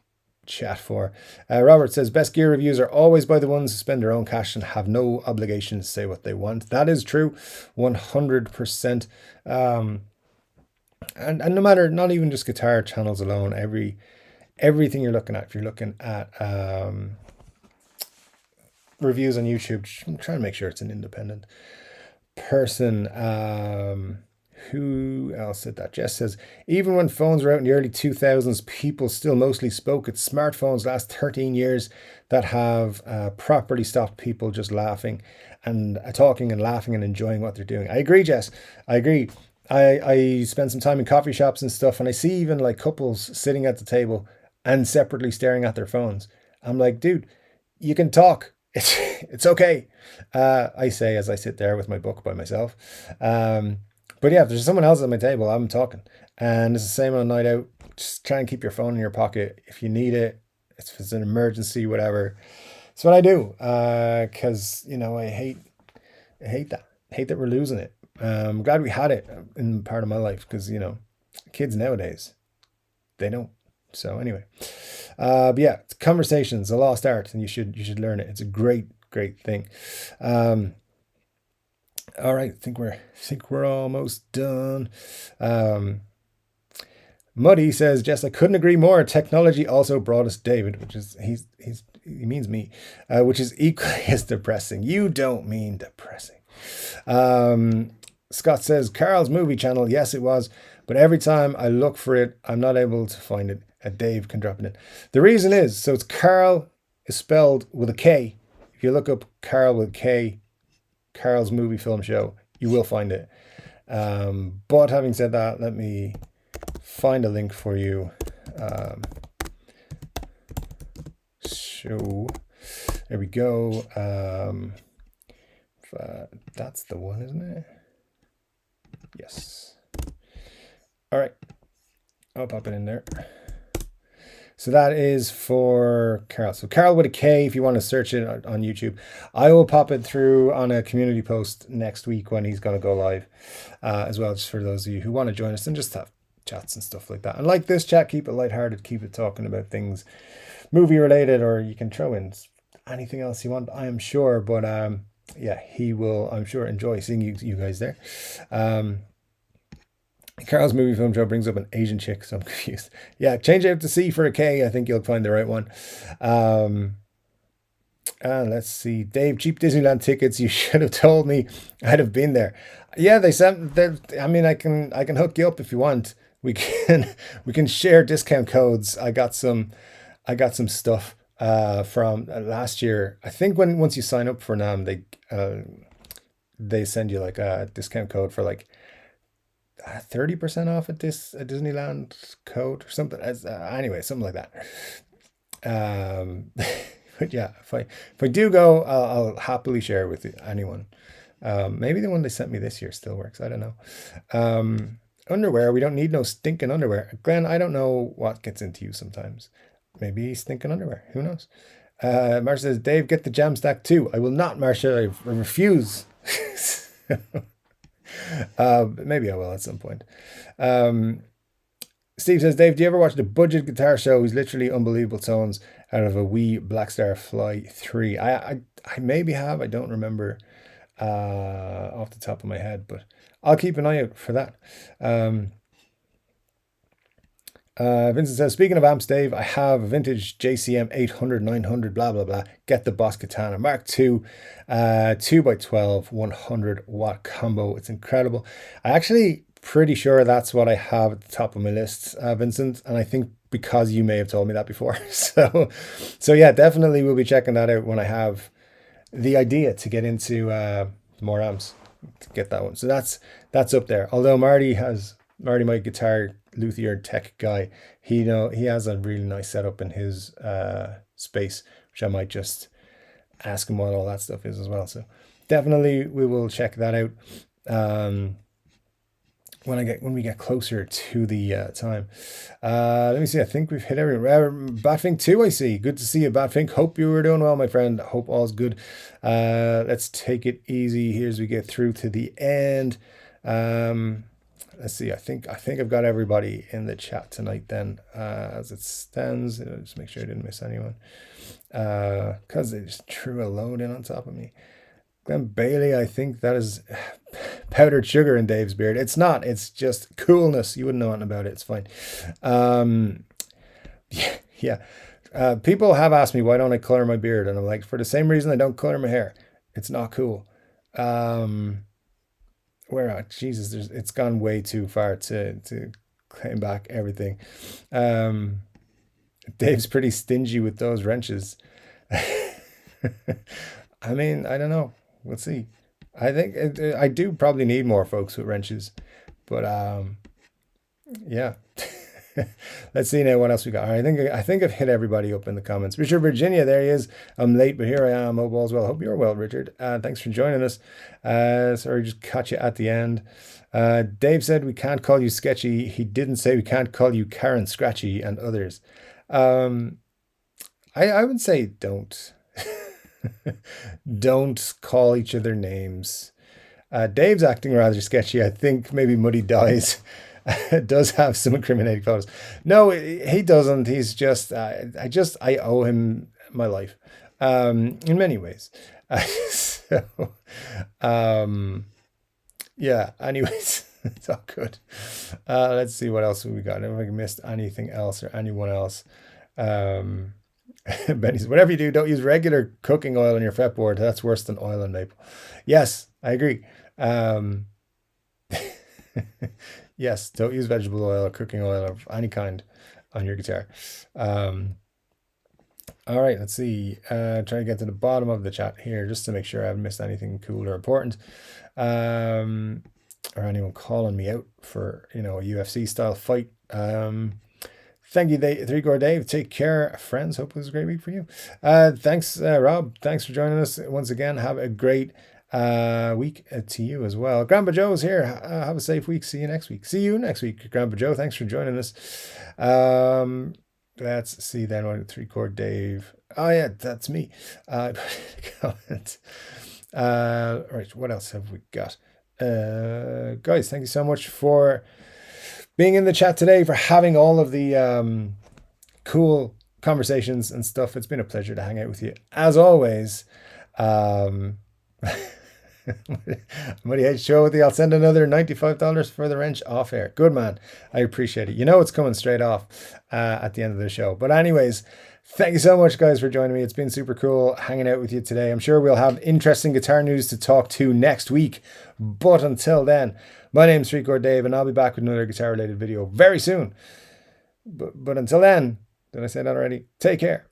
chat for. Robert says, best gear reviews are always by the ones who spend their own cash and have no obligation to say what they want. That is true, 100%. And no matter, not even just guitar channels alone, everything you're looking at, if you're looking at reviews on YouTube, I'm trying to make sure it's an independent person. Who else said that? Jess says, even when phones were out in the early 2000s, people still mostly spoke. It's smartphones last 13 years that have properly stopped people just laughing and talking and laughing and enjoying what they're doing. I agree, Jess. I agree. I spend some time in coffee shops and stuff, and I see even like couples sitting at the table and separately staring at their phones. I'm like, dude, you can talk. It's okay. I say as I sit there with my book by myself. But yeah, if there's someone else at my table, I'm talking. And it's the same on a night out. Just try and keep your phone in your pocket if you need it. If it's an emergency, whatever. That's what I do. Because, you know, I hate that. I hate that we're losing it. I'm glad we had it in part of my life because, you know, kids nowadays, they don't. So anyway, but yeah, conversations, a lost art, and you should learn it. It's a great thing. All right, I think we're almost done. Muddy says, Jess, I couldn't agree more. Technology also brought us David, which is he means me, which is equally as depressing. You don't mean depressing. Scott says, Carl's movie channel. Yes, it was, but every time I look for it, I'm not able to find it. Dave can drop it in. The reason is, so it's Carl is spelled with a K. If you look up Carl with a K, Carl's movie film show, you will find it. But having said that, let me find a link for you. So there we go. That's the one, isn't it? Yes. All right. I'll pop it in there. So that is for Carl. So Carl with a K, if you want to search it on YouTube. I will pop it through on a community post next week when he's going to go live as well, just for those of you who want to join us and just have chats and stuff like that. And like this chat, keep it lighthearted, keep it talking about things movie related, or you can throw in anything else you want, I am sure. But yeah, he will, I'm sure, enjoy seeing you guys there. Carl's movie film show brings up an Asian chick, so I'm confused. Yeah, change out the C for a K. I think you'll find the right one. Let's see. Dave, cheap Disneyland tickets. You should have told me. I'd have been there. Yeah, they sent. I mean, I can hook you up if you want. We can share discount codes. I got some stuff from last year. I think once you sign up for NAM, they send you like a discount code for like 30% off a Disneyland code or something. Anyway, something like that. But yeah, if I do go, I'll happily share with anyone. Maybe the one they sent me this year still works. I don't know. Underwear. We don't need no stinking underwear. Glenn, I don't know what gets into you sometimes. Maybe stinking underwear. Who knows? Marsha says, Dave, get the jam stack too. I will not, Marsha. I refuse. Maybe I will at some point. Steve says, Dave, do you ever watch the Budget Guitar Show? He's literally unbelievable tones out of a wee Blackstar Fly 3. I maybe have. I don't remember off the top of my head, but I'll keep an eye out for that. Vincent says, speaking of amps, Dave, I have a vintage JCM 800, 900, blah, blah, blah. Get the Boss Katana Mark II, 2x12, 100 watt combo. It's incredible. I actually pretty sure that's what I have at the top of my list, Vincent. And I think because you may have told me that before. So yeah, definitely we'll be checking that out when I have the idea to get into more amps. to get that one. So that's up there. Although Marty, my guitar luthier tech guy, he has a really nice setup in his space, which I might just ask him what all that stuff is as well. So definitely we will check that out when we get closer to the time. Let me see. I think we've hit everything. Batfink 2, I see. Good to see you, Batfink. Hope you were doing well, my friend. Hope all's good. Let's take it easy here as we get through to the end. Let's see. I think I've got everybody in the chat tonight then, as it stands. Just make sure I didn't miss anyone. Because they just threw a load in on top of me. Glenn Bailey, I think that is powdered sugar in Dave's beard. It's not. It's just coolness. You wouldn't know anything about it. It's fine. Yeah. People have asked me, why don't I color my beard? And I'm like, for the same reason I don't color my hair. It's not cool. Jesus, it's gone way too far to claim back everything. Dave's pretty stingy with those wrenches. I mean, I don't know. We'll see. I think I do probably need more folks with wrenches, but yeah. Let's see now what else we got. I think I've hit everybody up in the comments. Richard Virginia, there he is. I'm late, but here I am. Hope all's well. Hope you're well, Richard. Thanks for joining us. Sorry, just caught you at the end. Dave said we can't call you sketchy. He didn't say we can't call you Karen Scratchy and others. I would say don't. Don't call each other names. Dave's acting rather sketchy. I think maybe Muddy Dies does have some incriminating photos. No, he doesn't. He's just, I owe him my life in many ways. Yeah, anyways, it's all good. Let's see what else we got. If I missed anything else or anyone else. Benny's, whatever you do, don't use regular cooking oil on your fretboard. That's worse than oil and maple. Yes, I agree. Yes, don't use vegetable oil or cooking oil of any kind on your guitar. All right, let's see. Try to get to the bottom of the chat here just to make sure I haven't missed anything cool or important. Or anyone calling me out for, a UFC style fight. Thank you, Chord Dave. Take care, friends. Hope it was a great week for you. Thanks, Rob. Thanks for joining us once again. Have a great week to you as well. Grandpa Joe's here. Have a safe week. See you next week. See you next week, Grandpa Joe. Thanks for joining us. Let's see then what Chord Dave. Oh yeah, that's me. Comment. Right, what else have we got? Guys, thank you so much for being in the chat today, for having all of the cool conversations and stuff. It's been a pleasure to hang out with you as always. Muddy H show with you. I'll send another $95 for the wrench off air. Good man. I appreciate it. It's coming straight off at the end of the show. But anyways, thank you so much, guys, for joining me. It's been super cool hanging out with you today. I'm sure we'll have interesting guitar news to talk to next week. But until then, my name's Chord Dave, and I'll be back with another guitar-related video very soon. But until then, did I say that already? Take care.